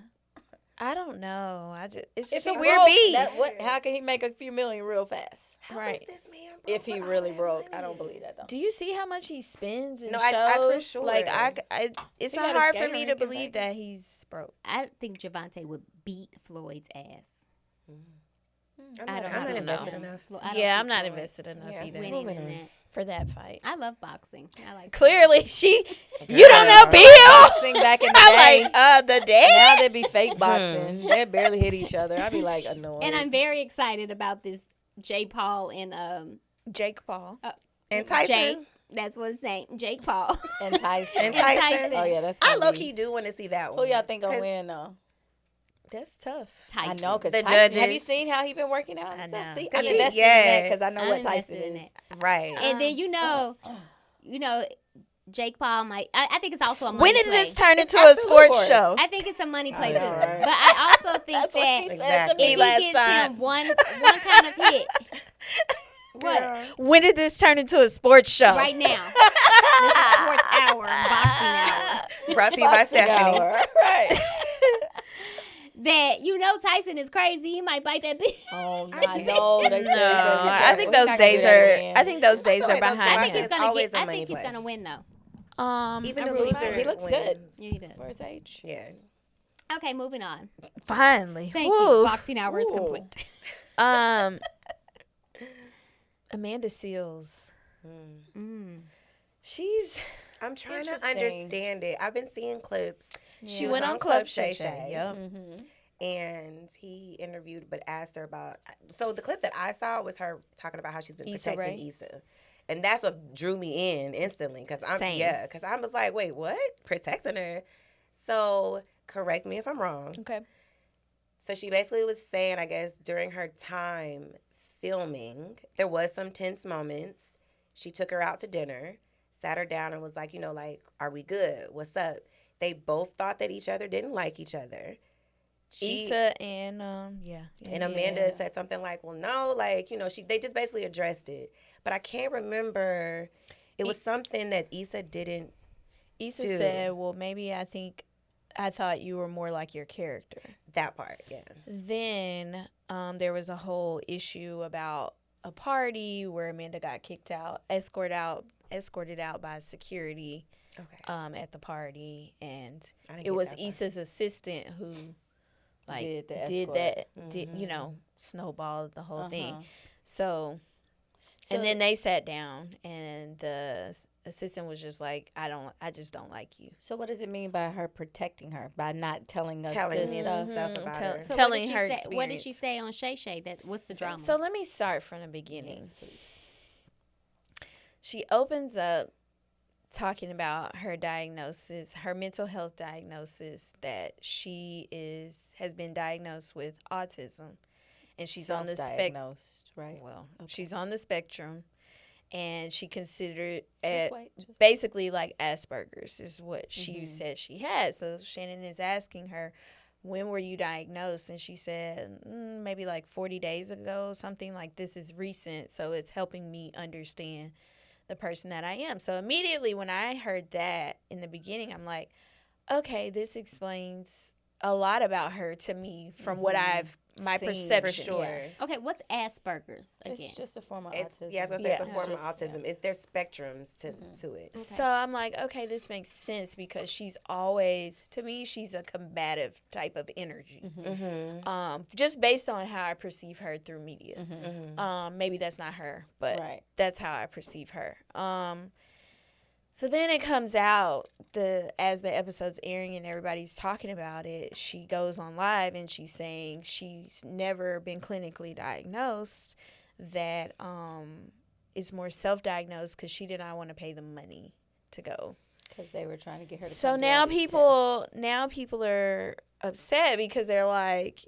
I don't know. It's If just he a weird broke, beef. How can he make a few million real fast? How Right. is this man broke If he with really all that broke, money? I don't believe that though. Do you see how much he spends in No, shows? I for sure. Like it's He not got a hard for skater me to rink in believe Vegas. that he's broke. I think Javante would beat Floyd's ass. I'm I not, don't I'm not know. invested enough. I don't Yeah, think I'm not Floyd invested enough Yeah. either winning Moving in on. that. for that fight. I love boxing. I like Clearly, you don't know Girl. Bill. Boxing back in the day. I'm like, the Now dad. they be fake boxing. They barely hit each other. I'd be like annoyed. And I'm very excited about this J. Paul and Jake Paul. And Tyson. Jake. That's what it's saying. Jake Paul. And Tyson. And Tyson. Tyson. Oh yeah, that's. I gonna low be- key do want to see that Who one. y'all think gonna 'Cause win though? That's tough. Tyson. I know because The Tyson. Have you judges. seen how he been working out? And I stuff? know. See, 'Cause I'm he- invested in yeah. that because I know I'm what Tyson invested in is. it. Right. And then you know, Jake Paul might. I think it's also a money When did play. this turn into a absolute sports horse. show? I think it's a money play I too. know, right? But I also think That's what that she said to Exactly. me if last he gives time. him one kind of hit, what? When did this turn into a sports show? Right now. This is sports hour, boxing hour. Brought to you by Stephanie. Right. That Tyson is crazy. He might bite that bitch. Oh, I I can't. know. No, I think We're those not gonna days do that are. again. I think those days feel are like those behind I days think him. he's gonna always get. a I money think he's play. gonna win though. Even I the really loser do. He looks wins. good Yeah, he does. for his age. Yeah. Okay, moving on. Finally, Thank Woo. you. Boxing hour is Ooh. complete. Amanda Seals. Mm. She's. I'm trying to Interesting. understand it. I've been seeing clips. She was went on on Club Shay Shay Shay. Shay. Yep. Mm-hmm. And he interviewed, but asked her about. So the clip that I saw was her talking about how she's been Issa protecting Rae? Issa, and that's what drew me in instantly. Because I was like, wait, what? Protecting her? So correct me if I'm wrong. Okay. So she basically was saying, I guess during her time filming, there was some tense moments. She took her out to dinner, sat her down, and was like, are we good? What's up? They both thought that each other didn't like each other. Issa and And Amanda said something like, well, no, they just basically addressed it. But I can't remember. It was something that Issa didn't Issa do. said, well, maybe I thought you were more like your character. That part, yeah. Then there was a whole issue about a party where Amanda got kicked out, escorted out by security Okay. at the party. And I didn't it get was that part. Issa's assistant who Did the did escort. that, snowballed the whole thing. So, So- and then they sat down and the assistant was just like, I just don't like you. So what does it mean by her protecting her? By not telling us Telling this me stuff? stuff about her. So telling what her did she say? What did she experience. say on Shay Shay? What's the drama? So let me start from the beginning. Yes, please. She opens up talking about her diagnosis, her mental health diagnosis, that she has been diagnosed with autism, and she's on the spectrum. Self-diagnosed, right? Well, she's on the spectrum, and she considered Just wait. basically like Asperger's is what she said she had. So Shannon is asking her, when were you diagnosed? And she said, maybe like 40 days ago, something like this is recent. So it's helping me understand the person that I am. So immediately when I heard that in the beginning, I'm like, okay, this explains a lot about her to me from what my Seen, perception. For sure. Yeah. Okay, what's Asperger's again? It's just a form of It's, autism. yeah, I was going to say it's a form of Just- autism. There's spectrums to it. So I'm like, okay, this makes sense because she's always, to me, she's a combative type of energy. Just based on how I perceive her through media. Maybe that's not her, but Right. that's how I perceive her. So then it comes out as the episode's airing and everybody's talking about it, she goes on live and she's saying she's never been clinically diagnosed, that it's more self-diagnosed because she did not want to pay the money to go. Because they were trying to get her to So come do now all these people are upset because they're like,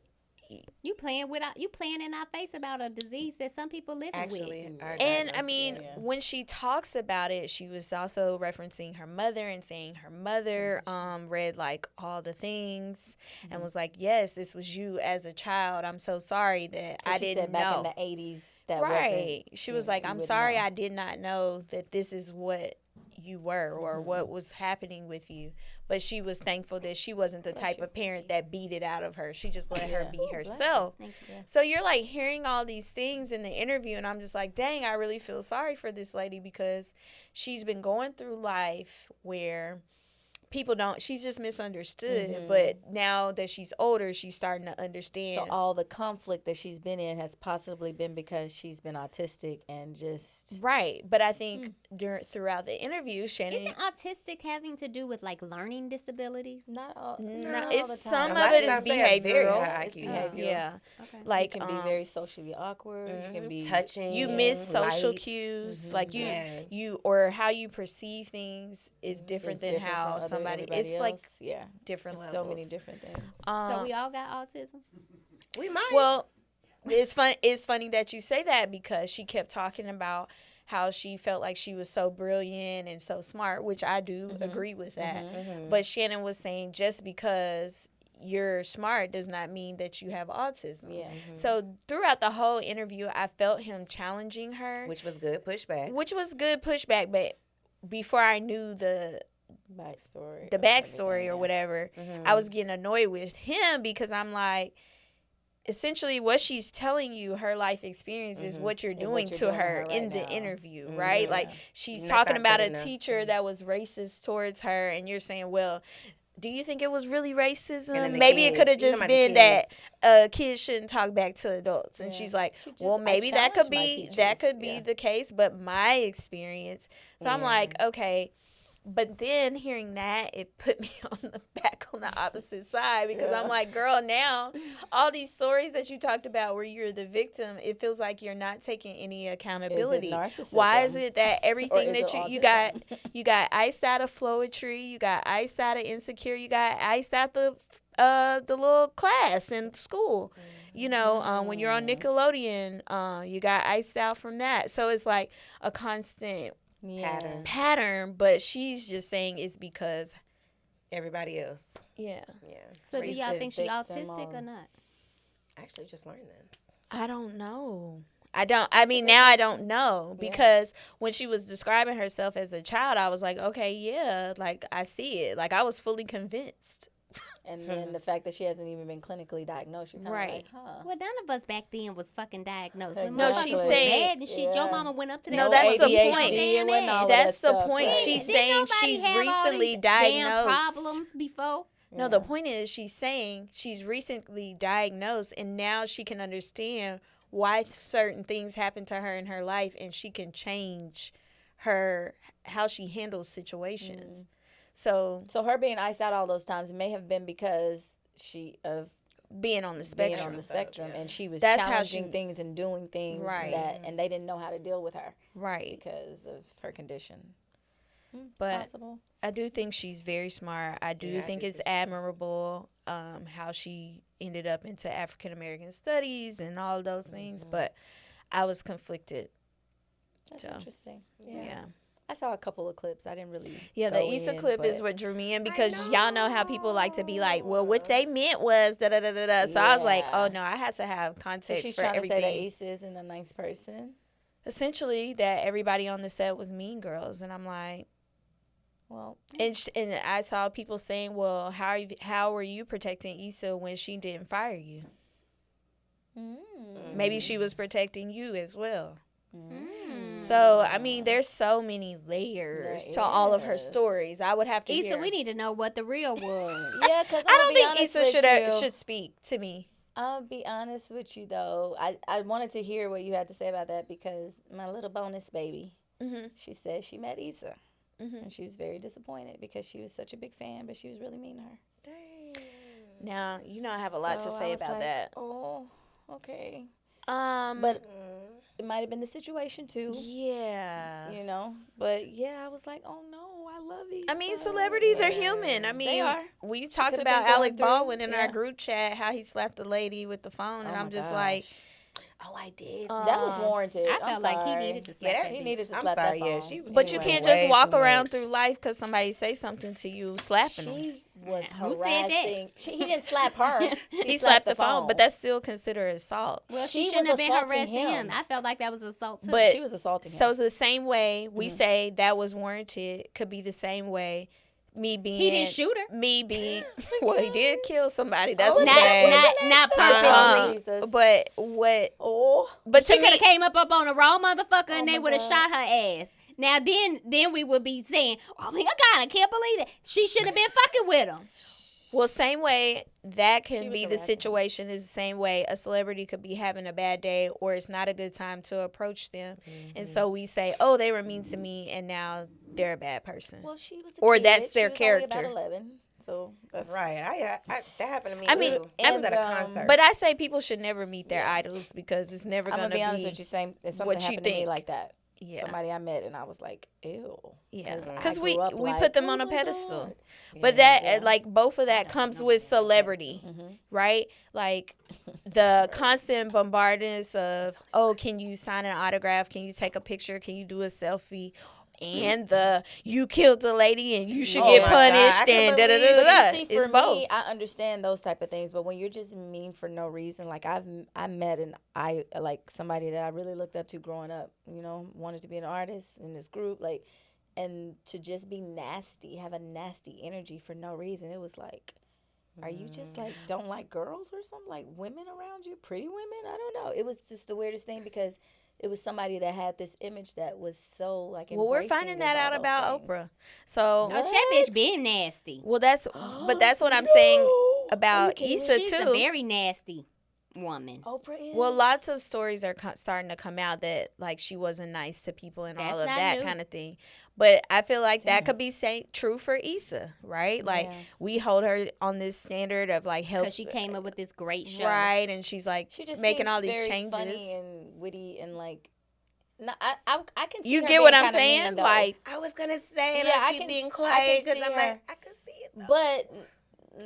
You playing in our face about a disease that some people live Actually, with. are and diagnosed I mean, with it. when she talks about it, she was also referencing her mother and saying her mother read like all the things and was like, yes, this was you as a child. I'm so sorry that I she didn't said back know. in the 80s that Right. She was like, you I'm wouldn't sorry know. I did not know that this is what you were or what was happening with you. But she was thankful that she wasn't the type of parent that beat it out of her. She just let her be herself. Thank you. So you're like hearing all these things in the interview, and I'm just like, dang, I really feel sorry for this lady because she's been going through life where she's just misunderstood. But now that she's older, she's starting to understand. So all the conflict that she's been in has possibly been because she's been autistic and just... Right. But I think throughout the interview, Shannon... Isn't autistic having to do with like learning disabilities? Not all, No, not all it's the some time. A of lot it is times they have very behavioral. high It's IQ. behavioral. Yeah. Okay. Like You can be very socially awkward. You can be... touching. you miss social lights. cues. Like Yeah. you or how you perceive things is different It's than different how from somebody everybody it's like else. Yeah. different There's levels. so many different things. So we all got autism? We might. Well, it's funny that you say that because she kept talking about how she felt like she was so brilliant and so smart, which I do agree with that. But Shannon was saying just because you're smart does not mean that you have autism. Yeah. So throughout the whole interview, I felt him challenging her. Which was good pushback. But before I knew the backstory or whatever, I was getting annoyed with him because I'm like, essentially what she's telling you, her life experience is what you're doing to her in the interview, right? Like she's talking about a teacher that was racist towards her, and you're saying, well, do you think it was really racism? Maybe it could have just been that kids shouldn't talk back to adults. And she's like, well, maybe that could be the case, but my experience. So I'm like, okay. But then hearing that, it put me on the opposite side because I'm like, girl, now all these stories that you talked about where you're the victim, it feels like you're not taking any accountability. Is it narcissism? Why is it that everything that you got iced out of Floetry, you got iced out of Insecure, you got iced out the little class in school. You know, when you're on Nickelodeon, you got iced out from that. So it's like a constant pattern, but she's just saying it's because everybody else. Yeah. So do y'all think she autistic or not? I actually just learned this. I don't know. I mean, now I don't know because when she was describing herself as a child, I was like, okay, yeah, like I see it. Like I was fully convinced. And then the fact that she hasn't even been clinically diagnosed, you're kind of like, huh. Well, none of us back then was fucking diagnosed. No, she's saying bad and shit. Your mama went up to that. No, that's the ADHD point. That's the point. She's saying she's recently diagnosed. Damn problems before. No, the point is she's saying she's recently diagnosed and now she can understand why certain things happen to her in her life and she can change how she handles situations. So her being iced out all those times may have been because being on the spectrum. And she was That's challenging things and doing things and they didn't know how to deal with her. Right. Because of her condition. But possible. I do think she's very smart. I do think it's admirable how she ended up into African American studies and all of those things. But I was conflicted. That's interesting. Yeah. I saw a couple of clips. I didn't really. Yeah, the Issa clip is what drew me in because y'all know how people like to be like, well, what they meant was da da da da da. So I was like, oh no, I had to have context she's for trying everything. To say that Issa isn't a nice person. Essentially, that everybody on the set was mean girls, and I'm like, well, and I saw people saying, well, how were you protecting Issa when she didn't fire you? Maybe she was protecting you as well. So, I mean, there's so many layers to all of her stories. I would have to Issa, we need to know what the real was. Yeah, because I don't think Issa should speak to me. I'll be honest with you, though. I wanted to hear what you had to say about that because my little bonus baby, she said she met Issa. And she was very disappointed because she was such a big fan, but she was really mean to her. Dang. Now, you know I have a lot to say about that. Oh, okay. But it might have been the situation too. Yeah. You know? But yeah, I was like, oh no, I love these. I mean, celebrities are human. I mean, they are. We talked about Alec Baldwin in our group chat, how he slapped the lady with the phone, and I'm just like, oh, I did. That was warranted. I felt like he needed to slap he needed to slap that phone. She was but you can't just walk around through life because somebody say something to you, slapping them. She was Who said harassing. He didn't slap her. He slapped the phone, but that's still considered assault. Well, she shouldn't have been harassing him. I felt like that was assault too. But she was assaulting him. So it's the same way we say that was warranted could be the same way me being he didn't shoot her. Me being well, he did kill somebody. That's not purposely. But what? But she could have came up on a raw motherfucker and they would have shot her ass. Now then we would be saying, oh my God, I can't believe it. She shouldn't have been fucking with him. Well, same way that can be the situation is the same way a celebrity could be having a bad day or it's not a good time to approach them. And so we say, oh, they were mean to me and now they're a bad person. Well, she was or kid. That's their she was character. Only about 11, so that's right. That happened to me mean, too. I was at a concert. But I say people should never meet their idols because it's never going to be. I'm going to be honest with you, it's something happened to me like that. somebody I met and I was like, ew. Yeah, I because grew up we like, put them oh on a my pedestal. God. But that, like, both of that comes with celebrity, right? Like, the constant bombardment of, oh, can you sign an autograph? Can you take a picture? Can you do a selfie? And you killed a lady and you should get my punished God, I and can believe- But da-da-da-da-da. you see, It's for both. me, I understand those type of things. But when you're just mean for no reason, like I met like somebody that I really looked up to growing up. You know, wanted to be an artist in this group, like, and to just be nasty, have a nasty energy for no reason. It was like, are you just like don't like girls or something? Like women around you, pretty women? I don't know. It was just the weirdest thing because it was somebody that had this image that was so like. Well, we're finding that out about Oprah. So that bitch being nasty. Well, that's what I'm saying about Issa She's too. a very nasty woman. Oprah is. Well, lots of stories are starting to come out that like she wasn't nice to people and all of that kind of thing. But I feel like that could be true for Issa, right? Like we hold her on this standard of like help because she came up with this great show, right? And she's like she just making all these very changes, funny and witty and like. No, I can. See you her get what being I'm kinda saying? mean, though. I was gonna say, and I keep being quiet because I'm like, I can see it, though. But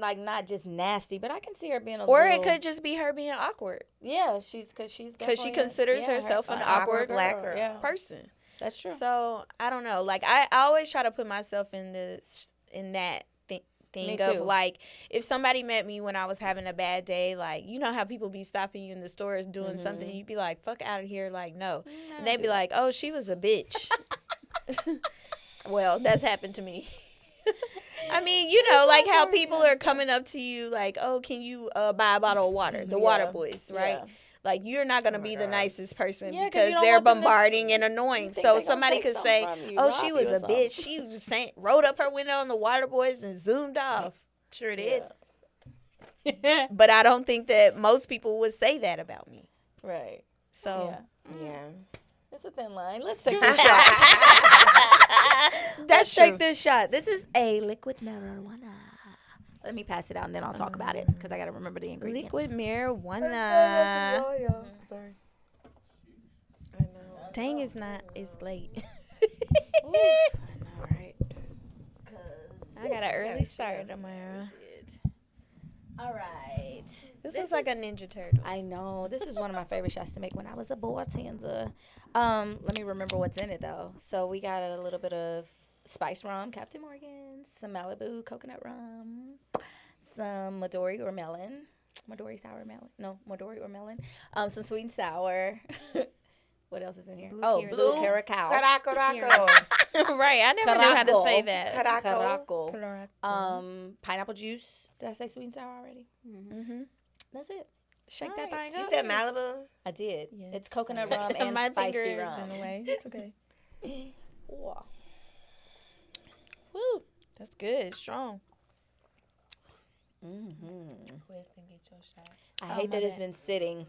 like not just nasty, but I can see her being or it could just be her being awkward. Yeah, because she considers herself an awkward black girl. Yeah. person. That's true. So I don't know. Like I always try to put myself in that thing of like if somebody met me when I was having a bad day, like you know how people be stopping you in the stores doing something, you'd be like, "Fuck out of here!" Like no, and they'd be like, "Oh, she was a bitch." Well, that's happened to me. I mean, you know, like how people are coming up to you like, "Oh, can you buy a bottle of water?" The water boys, right? Yeah. Like you're not gonna be the nicest person because they're bombarding and annoying. So somebody could say, "Oh, she was a bitch. She rolled up her window on the water boys and zoomed off." Sure did. But I don't think that most people would say that about me. Right. So yeah. It's a thin line. Let's take this shot. Let's take this shot. This is a liquid marijuana. Let me pass it out and then I'll talk about it because I got to remember the ingredients. Liquid marijuana. Sorry. I know. Dang, it's late. Ooh, I know, right? I got an early start tomorrow. All right. This is like a Ninja Turtle. I know. This is one of my favorite shots to make when I was a bartender. Let me remember what's in it, though. So we got a little bit of spice rum, Captain Morgan's, some Malibu coconut rum, some Midori or melon. Midori sour melon. No, Midori or melon. Some sweet and sour. What else is in here? Blue Curacoa. Curacoa. Right, I never knew how to say that. Curacoa. Pineapple juice. Did I say sweet and sour already? Mm-hmm. That's it. Shake that thing up. You said Malibu? I did. Yes. It's coconut rum and my spicy finger rum. is in the way. It's okay. Wow. Woo. That's good. Strong. I hate that it's been sitting.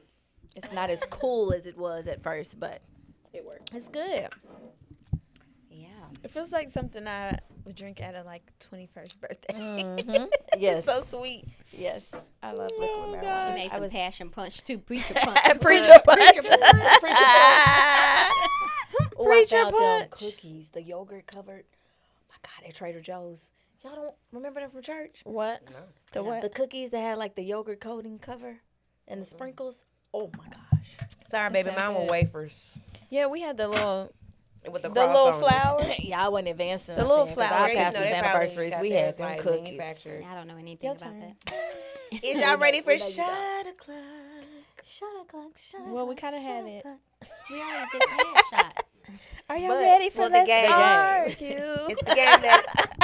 It's not as cool as it was at first, but it worked. It's good. Yeah. It feels like something I would drink at a 21st birthday. Mm-hmm. Yes. It's so sweet. Yes. I love liquid She marijuana. made some passion punch too. Preacher punch. Preacher punch. Preacher punch. Cookies, the yogurt covered. My God, at Trader Joe's. Y'all don't remember them from church? What? No. The what? The cookies that had like the yogurt coating cover and the sprinkles. Oh my gosh. Sorry, baby. Mine were wafers. Yeah, we had the little With the little cross on it. flower. Yeah, I wasn't advancing. The little flower. Our You know, pastor's they probably anniversaries, got we theirs, had them like, cookies. manufactured. I don't know anything about that. Is y'all ready for we know you don't. shot o'clock? Shut up. Well, we kind of had it. We already just had shots. Are y'all But- ready for well, the Let's game. Argue? It's the game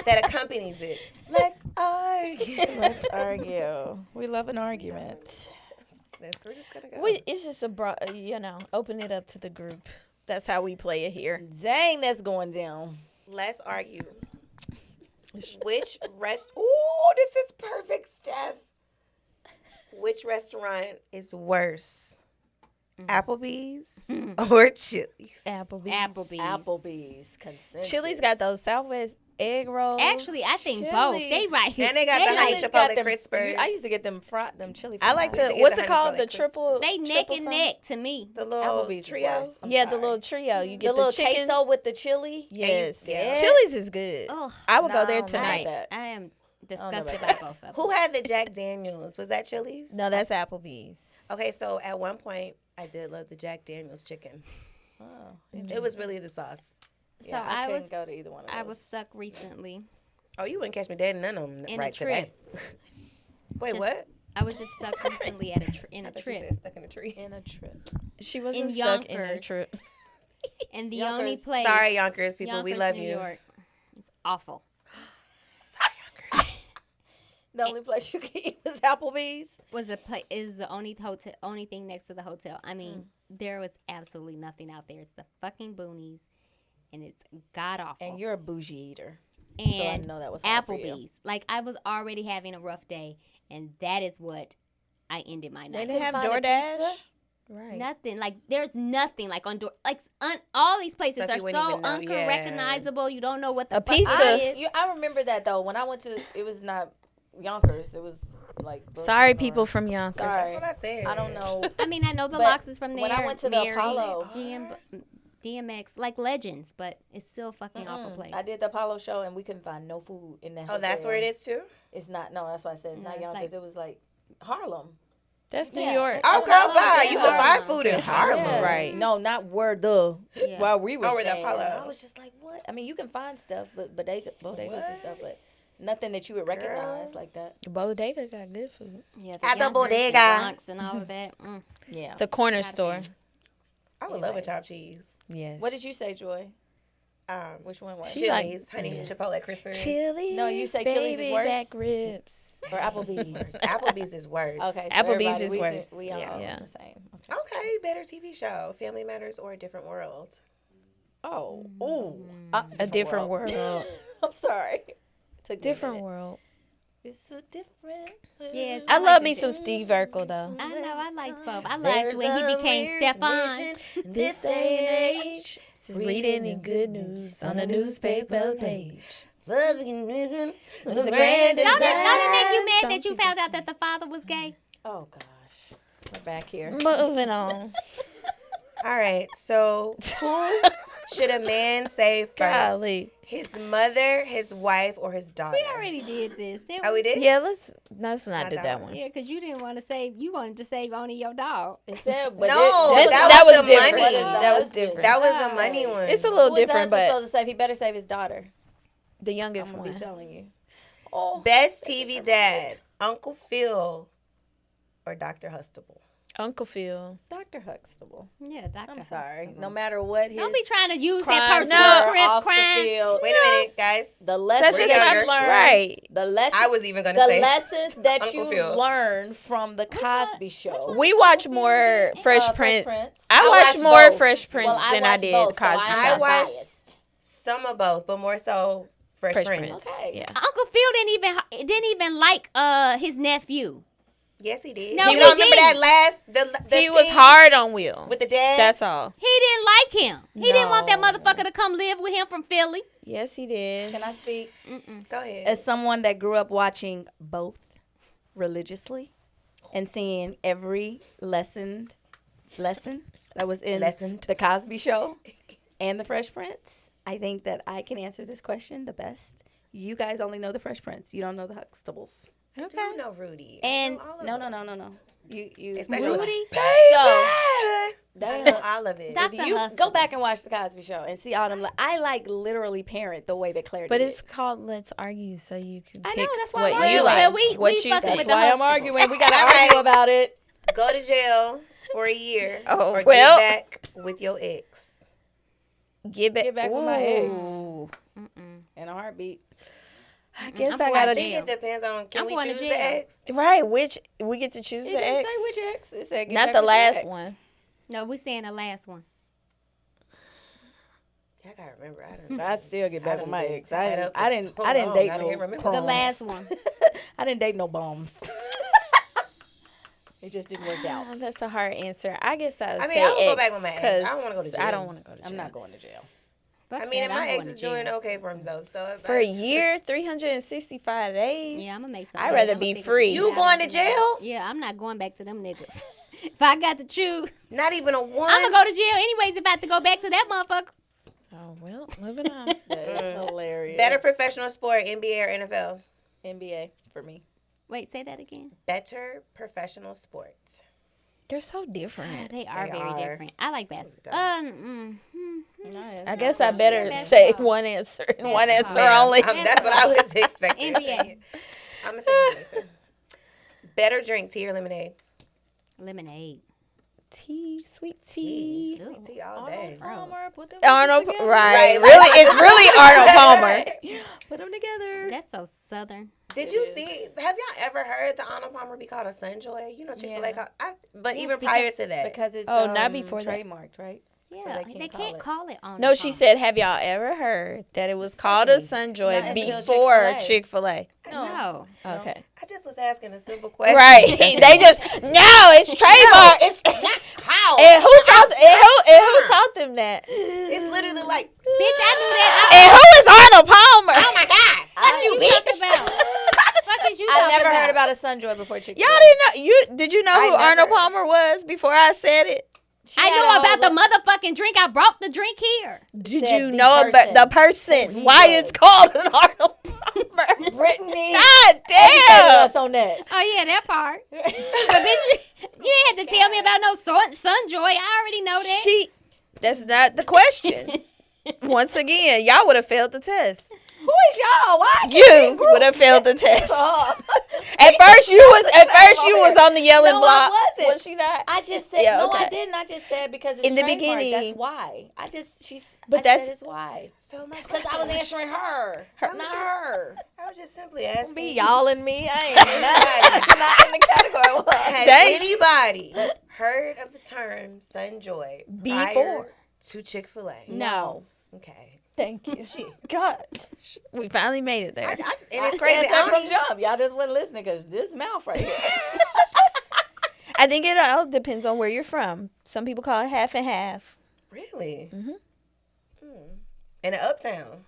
that accompanies it. Let's argue. Let's argue. We love an argument. We're just gonna go. It's just open it up to the group. That's how we play it here. Dang, that's going down. Let's argue. Which Ooh, this is perfect, Steph. Which restaurant is worse? Applebee's or Chili's? Applebee's. Applebee's. Applebee's. Consensus. Chili's got those Southwest egg rolls. Actually, I think both. They right. And they got They the honey like- chipotle crispers. I used to get them chili. I like used the to get what's the it honey called? chipotle The crisp. triple. They neck triple and something? neck to me. The little Applebee's trio. Is worse. I'm Yeah, the sorry. little trio. You the get little the chicken. queso with the chili. Yes. Yeah. Chili's is good. Ugh. I would go Nah, there I don't know about tonight. that. I am know disgusted by about both of them. Who had the Jack Daniels? Was that Chili's? No, that's Applebee's. Okay, so at one point, I did love the Jack Daniels chicken. Oh, It was really the sauce. So yeah, I couldn't was go to either one of those. I was stuck recently. Oh, you wouldn't catch me dead in none of them In a right trip. today. Wait, Just- what? I was just stuck recently at in I a thought she trip. said stuck in a tree. in a trip. She wasn't In stuck in a Yonkers. trip. And the Yonkers. only place Sorry, Yonkers people, we Yonkers, love New you. York. It's awful. Sorry, Yonkers. The only place you can eat was Applebee's. Was a place is the only thing next to the hotel. I mean, there was absolutely nothing out there. It's the fucking boonies, and it's god awful. And you're a bougie eater. So I And know that was hard for you. Applebee's. Like I was already having a rough day, and that is what I ended my They night. didn't have find a DoorDash. pizza? Right. Nothing. Like there's nothing like on door. Like all these places Stuff are you wouldn't so even know, yeah. unrecognizable. You don't know what the A fuck pizza. it is. I remember that though. When I went to, it was not Yonkers. It was like. Sorry, Brooklyn people or- from Yonkers. Sorry. That's what I said. I don't know. I mean, I know the But locks is from there. when I went to the Mary, Apollo- DMX, like legends, but it's still a fucking awful place. I did the Apollo show and we couldn't find no food in that hotel. Oh, that's where it is too? It's not. No, that's why I said it's No, not it's Yonkers. like- It was like Harlem. That's New Yeah. York. Oh, Okay, girl, Harlem, bye. yeah, You can find Harlem. food in Harlem. Yeah. Right. No, not where the. Yeah. While we were Oh, where the staying. Apollo. I was just like, what? I mean, you can find stuff, but bodegas and stuff, but nothing that you would recognize like that. Bodega got good food. Yeah, At the Yonkers and bodega. Bronx and all of that. Yeah. The corner Gotta store. be. I would love a chopped cheese. Yes. What did you say, Joy? Which Which one was She it? like- Chili's, honey yeah. chipotle crispers. Chili's? No, you say Chili's is baby worse? back ribs. Or Applebee's? Applebee's is worse. Okay. So Applebee's everybody- is we worse. think We all Yeah. the same. Okay. Okay, better TV show. Family Matters or A Different World. Oh. Ooh. A different world. I'm sorry. Took me a Different minute. world. It's a different. Yeah, I like love the me di- some Steve Urkel though. I know, I liked both. I liked when he became Stefan. This day and age, just reading in good news on the newspaper page. Loving the grand grand Don't design. it make you mad Some that you people- found out that the father was gay? Oh gosh. We're back here. Moving on. All right, so who should a man say first? Golly. His mother, his wife, or his daughter? We already did this. didn't Oh, we did? Yeah, let's not Not do that that one. one. Yeah, because you didn't want to save. You wanted to save only your dog. It said, but No, it, that that was was the different. money. That was different. That was the money one. It's a little Who different, is but supposed to save? He better save his daughter. the youngest I'm gonna be one. telling you. Oh, Best TV dad, Uncle Phil or Dr. Hustable? Uncle Phil. Dr. Huxtable. Yeah, Dr. I'm sorry. Huxtable. No matter what his Don't be trying to use that crimes personal were crib off the crime. field, Wait a minute, guys. the lessons That's just We're what that younger. you learned, Right. the lessons, I was even going to the say lessons that Uncle you Phil. learned from the Cosby Show. We watch more Fresh Fresh Prince. Prince. I I watch watched more both. Fresh Prince Well, than I watched did both, so Cosby I'm Show. I not watched- biased. some of both, but more so Fresh Prince. Okay. Yeah. Uncle Phil didn't even like his nephew. Yes, he did. No, you he don't remember didn't. that the He was scene hard on Will. with the dad? That's all. He didn't like him. He didn't want that No. motherfucker to come live with him from Philly. Yes, he did. Can I speak Go ahead. as someone that grew up watching both religiously and seeing every lesson that was in Lessened. the Cosby Show and the Fresh Prince? I think that I can answer this question the best. You guys only know the Fresh Prince. You don't know the Huxtables. I do know Rudy. I And know all of no. them. You Especially Rudy, So I that's know all of it. Doc- if you Huxtable. go back and watch the Cosby Show and see all them. I like literally parent the way that Claire But did it's called Let's Argue, so you can I pick know, that's why I'm what you arguing. like. Well, we what fucking you That's with think. the why I'm Huxtables. arguing. We gotta All argue right. about it. Go to jail for a year. Oh, or well. get back with your ex. Get back, Get back with my ex. Ooh. In a heartbeat. I guess I'm I going gotta I to think jail. it depends on can I'm we going to choose jail. the ex? right. Which we get to choose It the didn't ex, say which ex. It said get not back the with your last ex. one. No, we saying the last one. I gotta remember. I don't. I'd still get back with my ex. I tied didn't. up I for didn't. so I didn't long. date I no can't remember. crumbs. The last one. I didn't date no bums. It just didn't work out. That's a hard answer. I guess I would I mean, say I would go ex, back with my ex. I don't wanna go to 'cause I jail. don't want to go to jail. I'm not going to jail. Fuck I mean, that, and my I'm ex going is to jail. doing okay for himself. So For a year, 365 days. Yeah, I'm gonna make some. I'd money. rather I'ma be figure free. something you out. going to jail? Yeah, I'm not going back to them niggas. If I got to choose, Not even a one. I'm gonna go to jail anyways. If I have to go back to that motherfucker. Oh, well, moving on. That is hilarious. Better professional sport, NBA or NFL? NBA for me. Wait, say that again. Better professional sport. They're so different. They are They very are. different. I like basketball. I guess I better say one answer and one answer Yeah, only. that's what I was expecting. NBA. I'm going to say answer. Better drink, tea or lemonade? Lemonade. Tea, sweet tea. Sweet tea all day. Palmer, put them Arnold, together. right? Really, it's really Arnold Palmer. Put them together. That's so southern. Did you see? Have y'all ever heard the Arnold Palmer be called a Sunjoy? You know Chick-fil-A Yeah. but even prior to that. Because it's not before that. trademarked, right? Yeah, they they can't can't call it on. No, she said, have y'all ever heard that it was called a Sunjoy Not until before Chick-fil-A. Chick-fil-A? No. Okay. I just was asking a simple question. Right. They just, no, it's trademark. It's How? And who taught them that? It's literally like, Bitch, I knew that. And who is Arnold Palmer? oh my God. What you talking about? Fuck is you I talking never about? heard about a Sunjoy before Chick-fil-A. Y'all didn't know? Did you know I who never- Arnold Palmer was before I said it? I knew about the motherfucking drink. I brought the drink here. Did Said you the know about the person? He Why was. it's called an Arnold Palmer? Brittany. God Educated damn. us on that. Oh yeah, that part. But bitch, you ain't had to tell me about no Sunjoy. I already know that. That's not the question. Once again, y'all would have failed the test. Who is y'all? Why? You would have failed the test. At first you was on the yelling No, block. I wasn't. Was she not? I just said Yeah, no. I okay. didn't. I just said because it's In the trademarked. beginning. That's why. But I that's- said it's why. So my Since question I was answering her, not just- her. I was just simply asking. Be y'all and me. I ain't not in the category. Has Dang. anybody heard of the term Sunjoy Before. prior to Chick-fil-A? No. Okay. Thank you. God. We finally made it there. And it's It's crazy. crazy. I don't From even- jump, y'all just wasn't listening because this mouth right here. I think it all depends on where you're from. Some people call it half and half. Really? Mhm. In the uptown.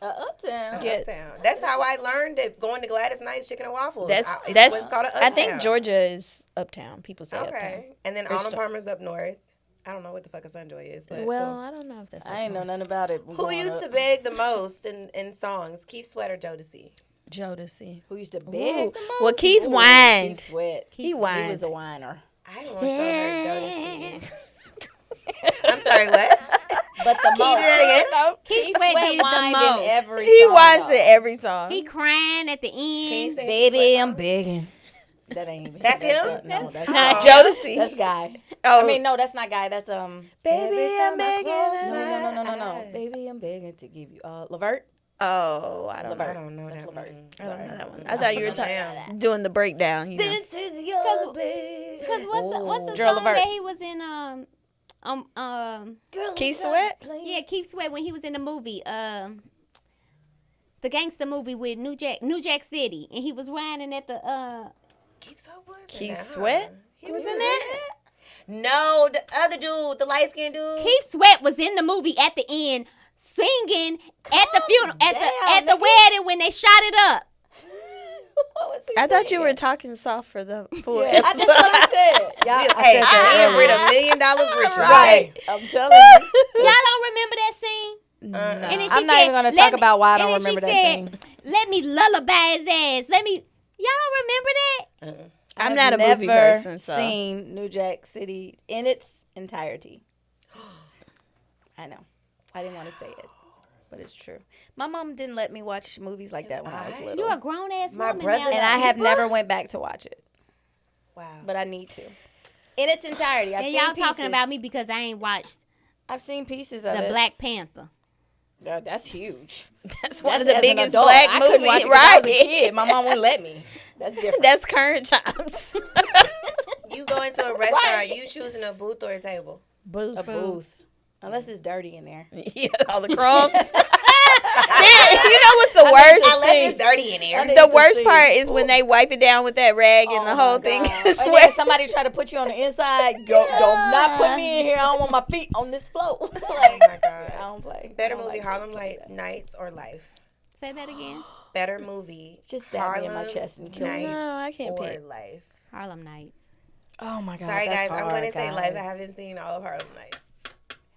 Uptown. Yeah. Uptown. That's how I learned that going to Gladys Knight's Chicken and Waffles. That's it's what's called an I think uptown. Georgia is uptown. People say uptown. Okay. And then Or Arnold sto- Palmer's up north. I don't know what the fuck a Sunjoy is, but Well, cool. I don't know if that's I ain't know up nothing about it. Who used to beg the most in songs? Keith Sweat or Jodeci? Jodeci. Who used to beg Ooh. the most? Well, Keith Ooh, whined. Keith Sweat. He whined. He was a whiner. I once heard Jodeci. I'm sorry, what? But the Can you do that again? Keith Sweat did the whined most. in every He song, whines though. in every song. He crying at the Can you end. say Baby, Keith Sweat I'm song? begging. That ain't even. That's him? No, that's not- Jodeci. That's Guy. Oh, I mean, no, that's not Guy. That's baby, Every I'm time I begging. close No. my eyes. Baby, I'm begging to give you Levert. Oh, I don't know. I don't know That's that Levert. one. I don't know that one. I thought you were Damn. doing the breakdown. You know. This is your baby. Cause what's the Gerald song Levert. that he was in? Keith Sweat? Yeah, Keith Sweat when he was in the movie, the gangster movie with New Jack City, and he was whining at the Keith Sweat was in Keith that, huh? Sweat? He was in that? No, the other dude, the light skinned dude. Keith Sweat was in the movie at the end, singing at the funeral, at down, the wedding when they shot it up. I thought you were talking soft for the full Yeah, I episode. just what I said. Yeah, Hey, I I am said rid that $1 million richer. Right. I'm telling you. Y'all don't remember that scene? And then she I'm not said, even gonna "Let talk me-" about why I and don't then she remember that said, Let me lullaby his ass. Y'all don't remember that? I'm I've not a movie never person, so. seen New Jack City in its entirety. I know. I didn't want to say it, but it's true. My mom didn't let me watch movies like that when I was little, You a grown ass My woman brother- now. and I have never went back to watch it, Wow. but I need to. In its entirety. I've And seen y'all talking pieces. about me because I ain't watched I've seen pieces of the it. Black Panther. Yeah, that's huge. That's one of the as an biggest adult. black I couldn't watch movies, it 'cause I was a right? kid. My mom wouldn't let me. That's different. That's current times. You go into a restaurant, you choosing a booth or a table? a booth. Unless it's dirty in there. Yeah, all the crumbs. what's the worst? Unless it's dirty in here. The worst part is when they wipe it down with that rag and the whole thing is And wet. then somebody try to put you on the inside. Don't not put me in here. I don't want my feet on this float. Oh my God. I don't play. Better I don't movie, like Harlem stuff like that. Nights or Life? Say that again. Better movie, Just stab me in my chest and kill me. Nights No, I can't or pick. Life? Harlem Nights. Oh my God. Sorry, guys. that's I'm hard, going to say Life. I guys. haven't seen all of Harlem Nights.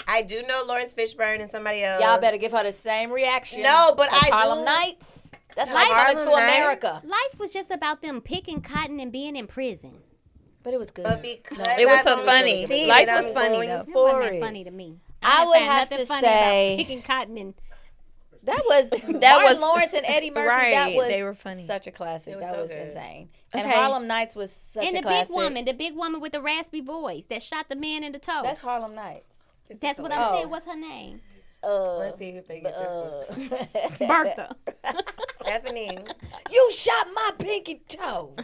I do know Lawrence Fishburne and somebody else. Y'all better give her the same reaction. No, but as I do. Harlem Nights. That's No, like coming Harlem to Nights. America. Life was just about them picking cotton and being in prison. But it was good. But because It was I've so only funny. seen Life it, was I'm funny, going though. That for wasn't it. that funny to me. I didn't would find have nothing to funny say- about picking cotton and That was That Martin was- Lawrence and Eddie Murphy. Right, That was they were funny. Such a classic. It was That so was good. insane. And Okay. Harlem Nights was such and a the classic. the big woman with the raspy voice that shot the man in the toe. That's Harlem Nights. That's what I'm I'm Oh. saying. What's her name? Let's see if they get this one. Bertha. Stephanie. You shot my pinky toe.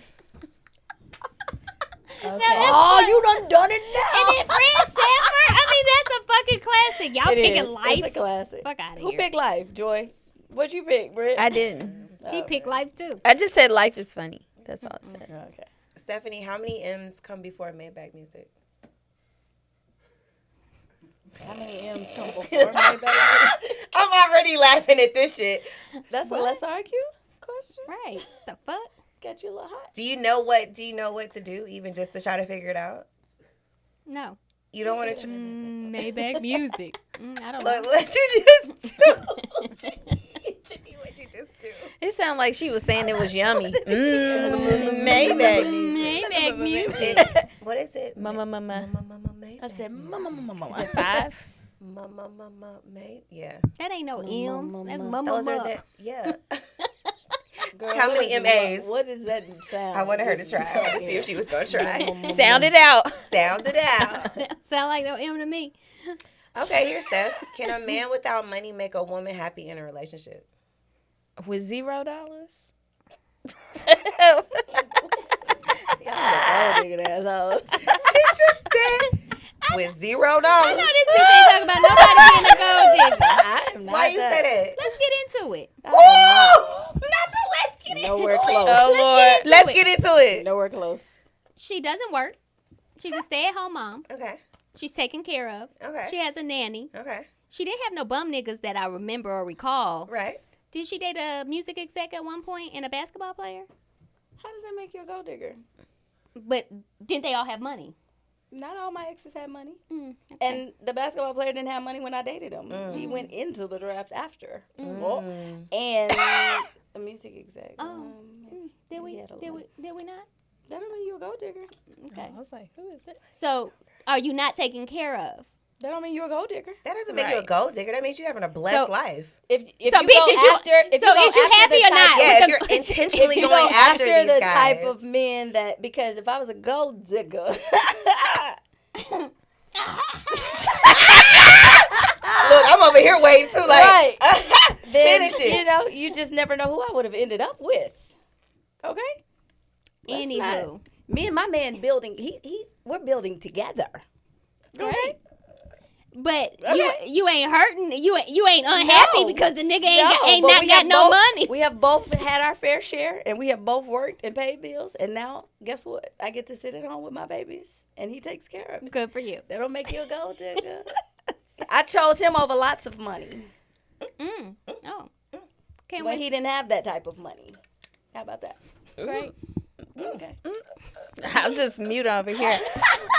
Now, Oh, you done it And now. then Fred Sanford. I mean, that's a fucking classic. Y'all It picking is. Life. It's a classic. Fuck out of Who here. picked Life, Joy? What you pick, Britt? I didn't. He picked Life too. I just said life is funny. That's all I said. Okay. Stephanie, how many M's come before Maybach Music? How many M's come before Maybach? I'm already laughing at this shit. That's a let's argue question. Right. The fuck? Got you a little hot. Do you know what to do, even just to try to figure it out? No. You don't want to. Maybach Music. I don't What know. you just do? Janeen, what you just do? It sounded like she was saying it was yummy. Maybach. Maybach Music. What is it? Mama. Maybach. I said, mama. Is it 5? May. Yeah. That ain't no M's. That's mama. Those are the. Yeah. Girl, How what many is- MAs? What does that sound? I wanted her to try. I wanted to see if she was gonna try. Sound it out. Sound it out. Sound like no M to me. Okay, here's Steph. Can a man without money make a woman happy in a relationship? With $0? Assholes. She just said with $0. I know this bitch ain't talking about nobody being a gold digger. I am not Why you say that? Let's get into it. Ooh! Not the let's get into Nowhere it. close. Oh, Lord. Let's get into it. Nowhere close. She doesn't work. She's a stay-at-home mom. Okay. She's taken care of. Okay. She has a nanny. Okay. She didn't have no bum niggas that I remember or recall. Right. Did she date a music exec at one point and a basketball player? How does that make you a gold digger? But didn't they all have money? Not all my exes had money. Okay. And the basketball player didn't have money when I dated him. He went into the draft after. Oh. And a music exec. Oh. Did we? he had a Did lot. we not? That don't mean you a gold digger. Okay. I was like, who is it? So, are you not taken care of? That don't mean you a gold digger. That doesn't make you a Right. gold digger. That means you having a blessed So- life. If So, you bitch, go is you- after, if so you go is you after happy the or type- not? Yeah, with if the- you're intentionally if you going go after these the guys. type of men that, because if I was a gold digger, Look, I'm over here waiting too. Like, Right. then finish it. you know you just never know who I would have ended up with. Okay. Let's Anywho. not- me and my man building. We're building together. Right. But Okay. you ain't hurting. You ain't unhappy No. because the nigga No, ain't but not we got have no both- money. We have both had our fair share, and we have both worked and paid bills. And now, guess what? I get to sit at home with my babies, and he takes care of it. Good for you. That don't make you a gold digger. I chose him over lots of money Oh. Can't when wait. he didn't have that type of money. How about that? Great. Okay. I'm just mute over here.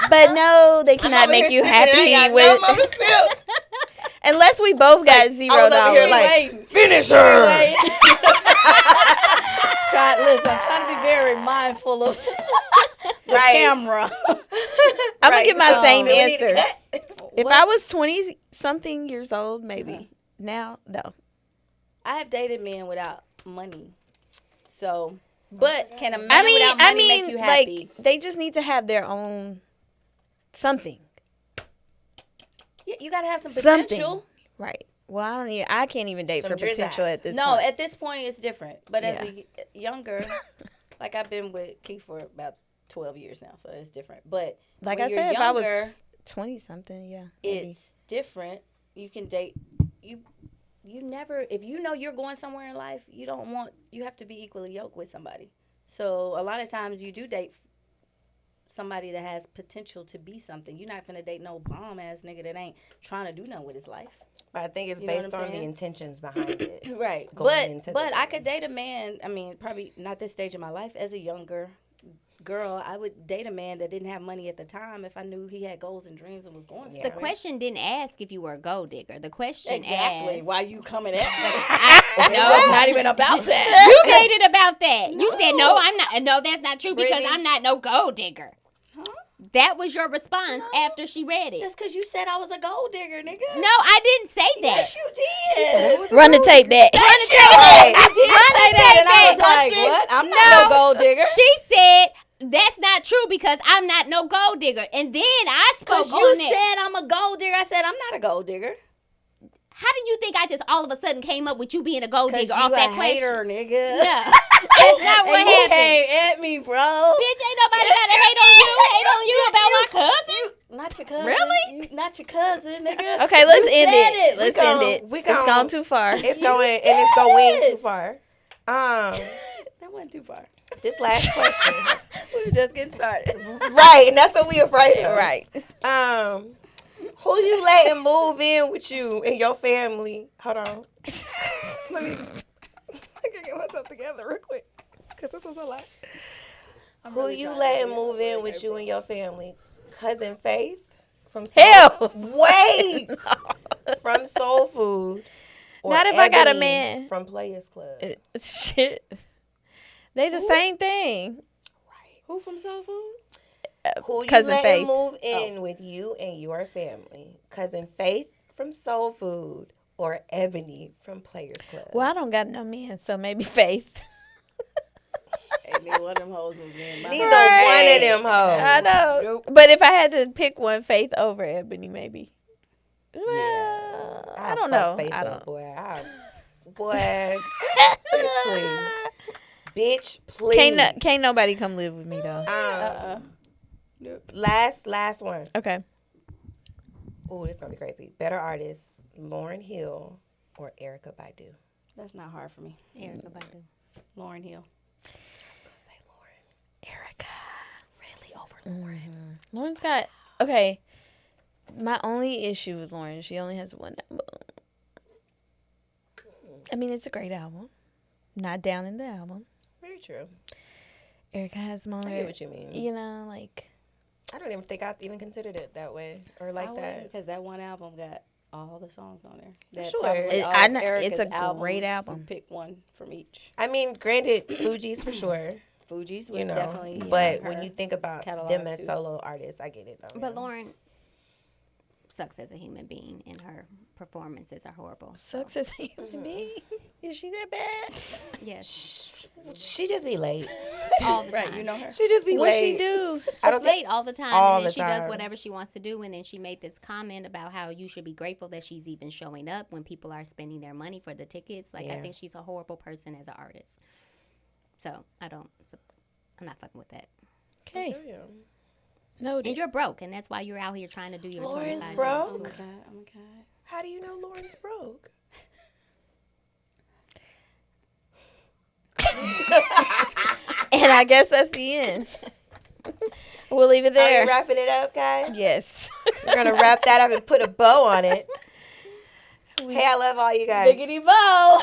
But no, they cannot over make here you sipping and I happy ain't with got no more sip. unless we both got $0. I was over here like, Waiting. finish her. Wait. Listen, I'm trying to be very mindful of the Right. camera. I'm gonna give my same Do we need to answer. cut? If I was 20 something years old, maybe. Now, no. I have dated men without money. So, but can a man without I money mean, make you happy? like they just need to have their own something. Yeah, you got to have some Something. potential. Right. Well, I can't even date Some for drizzy. potential at this No, point. at this point it's different. But as Yeah. a younger, like I've been with Keith for about 12 years now, so it's different. But Like when I you're said, if I younger, was 20 something, yeah. Maybe. it's different. You can date. you never, if you know you're going somewhere in life, you have to be equally yoked with somebody. So a lot of times you do date somebody that has potential to be something. You're not gonna date no bomb ass nigga that ain't trying to do nothing with his life. But I think it's You know what based I'm on the saying? intentions behind it. Right. Going into But the I thing. could date a man, I mean, probably not this stage of my life, as a younger girl, I would date a man that didn't have money at the time if I knew he had goals and dreams and was going Yeah. somewhere. The question didn't ask if you were a gold digger. The question Exactly. asked. Why you coming at me? No, It's not even about that. You made it about that. You said no. I'm not. No, that's not true because Brittany? I'm not no gold digger. Huh? That was your response after she read it. That's because you said I was a gold digger, nigga. No, I didn't say that. Yes, you did. Run the tape back. Run the Right. tape. You did Run say the that, tape and I was back. like, what? I'm not no gold digger. She said that's not true because I'm not no gold digger. And then I spoke Because on you it. said I'm a gold digger. I said I'm not a gold digger. How did you think I just all of a sudden came up with you being a gold Because digger you off that a question? hater, nigga. No, that's not what and you happened. came at me, bro. Bitch, ain't nobody got to hate on you. Hate on you about my cousin. Not your cousin. Really? Not your cousin, nigga. Okay, let's You end said it. Let's end it. we It's gon- gone too far. It's going and it's going too far. That wasn't too far. This last question. We were just getting started. Right, and that's what we afraid of. Right. Who you letting move in with you and your family? Hold on. Let me. I can get myself together real quick because this was a lot. Who you letting move in with you and your family? Cousin Faith from Hell. Wait. From Soul Food. Or Not if I got a Ebony man. from Players Club. Shit. They the same thing. Who from Soul Food? Who you Cousin letting Faith. move in with you and your family? Cousin Faith from Soul Food or Ebony from Players Club? Well, I don't got no man, so maybe Faith. Ain't neither one of them hoes was in my Neither Right. one of them hoes. I know. Nope. But if I had to pick one, Faith over Ebony, maybe. Well, I don't know. Faith I up, don't. boy. Boy, bitch, please. Bitch, please. Can't nobody come live with me though. Last one. Okay. Ooh, this gonna be crazy. Better artist, Lauryn Hill or Erykah Badu? That's not hard for me. Erica Badu. Lauryn Hill. I was gonna say Lauryn. Erica. Really over Lauren. Lauren's got okay. My only issue with Lauren, she only has one album. I mean, it's a great album. Not down in the album. Very true. Erica has more. I get what you mean. You know, like I don't even think I even considered it that way or like that. Because that one album got all the songs on there. That sure. probably It- all I know- Erica's it's a great albums, album. You pick one from each. I mean, granted, Fuji's for sure. Fuji's was You know, definitely. but her when you think about catalog, them as too. solo artists, I get it though. But Lauren sucks as a human being, and her performances are horrible. sucks as a human being. Is she that bad? Yes, She just be late. all the Right, time. you know her. She just be What late. she do? I don't She's think late all the time, all and then the she does time. whatever she wants to do. And then she made this comment about how you should be grateful that she's even showing up when people are spending their money for the tickets. Like, I Yeah. think she's a horrible person as an artist. So I'm not fucking with that. Okay. Yeah. No. And you're broke, and that's why you're out here trying to do your Lauren's 25 broke? days. I'm okay. How do you know Lauren's broke? And I guess that's the end. We'll leave it Are there. you wrapping it up, guys? Yes. We're gonna wrap that up and put a bow on it. Hey, I love all you guys. Biggity bow.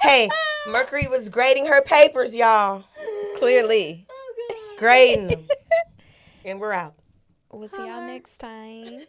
Hey, Mercury was grading her papers, y'all. Clearly. Grading them. And we're out. We'll see y'all next time.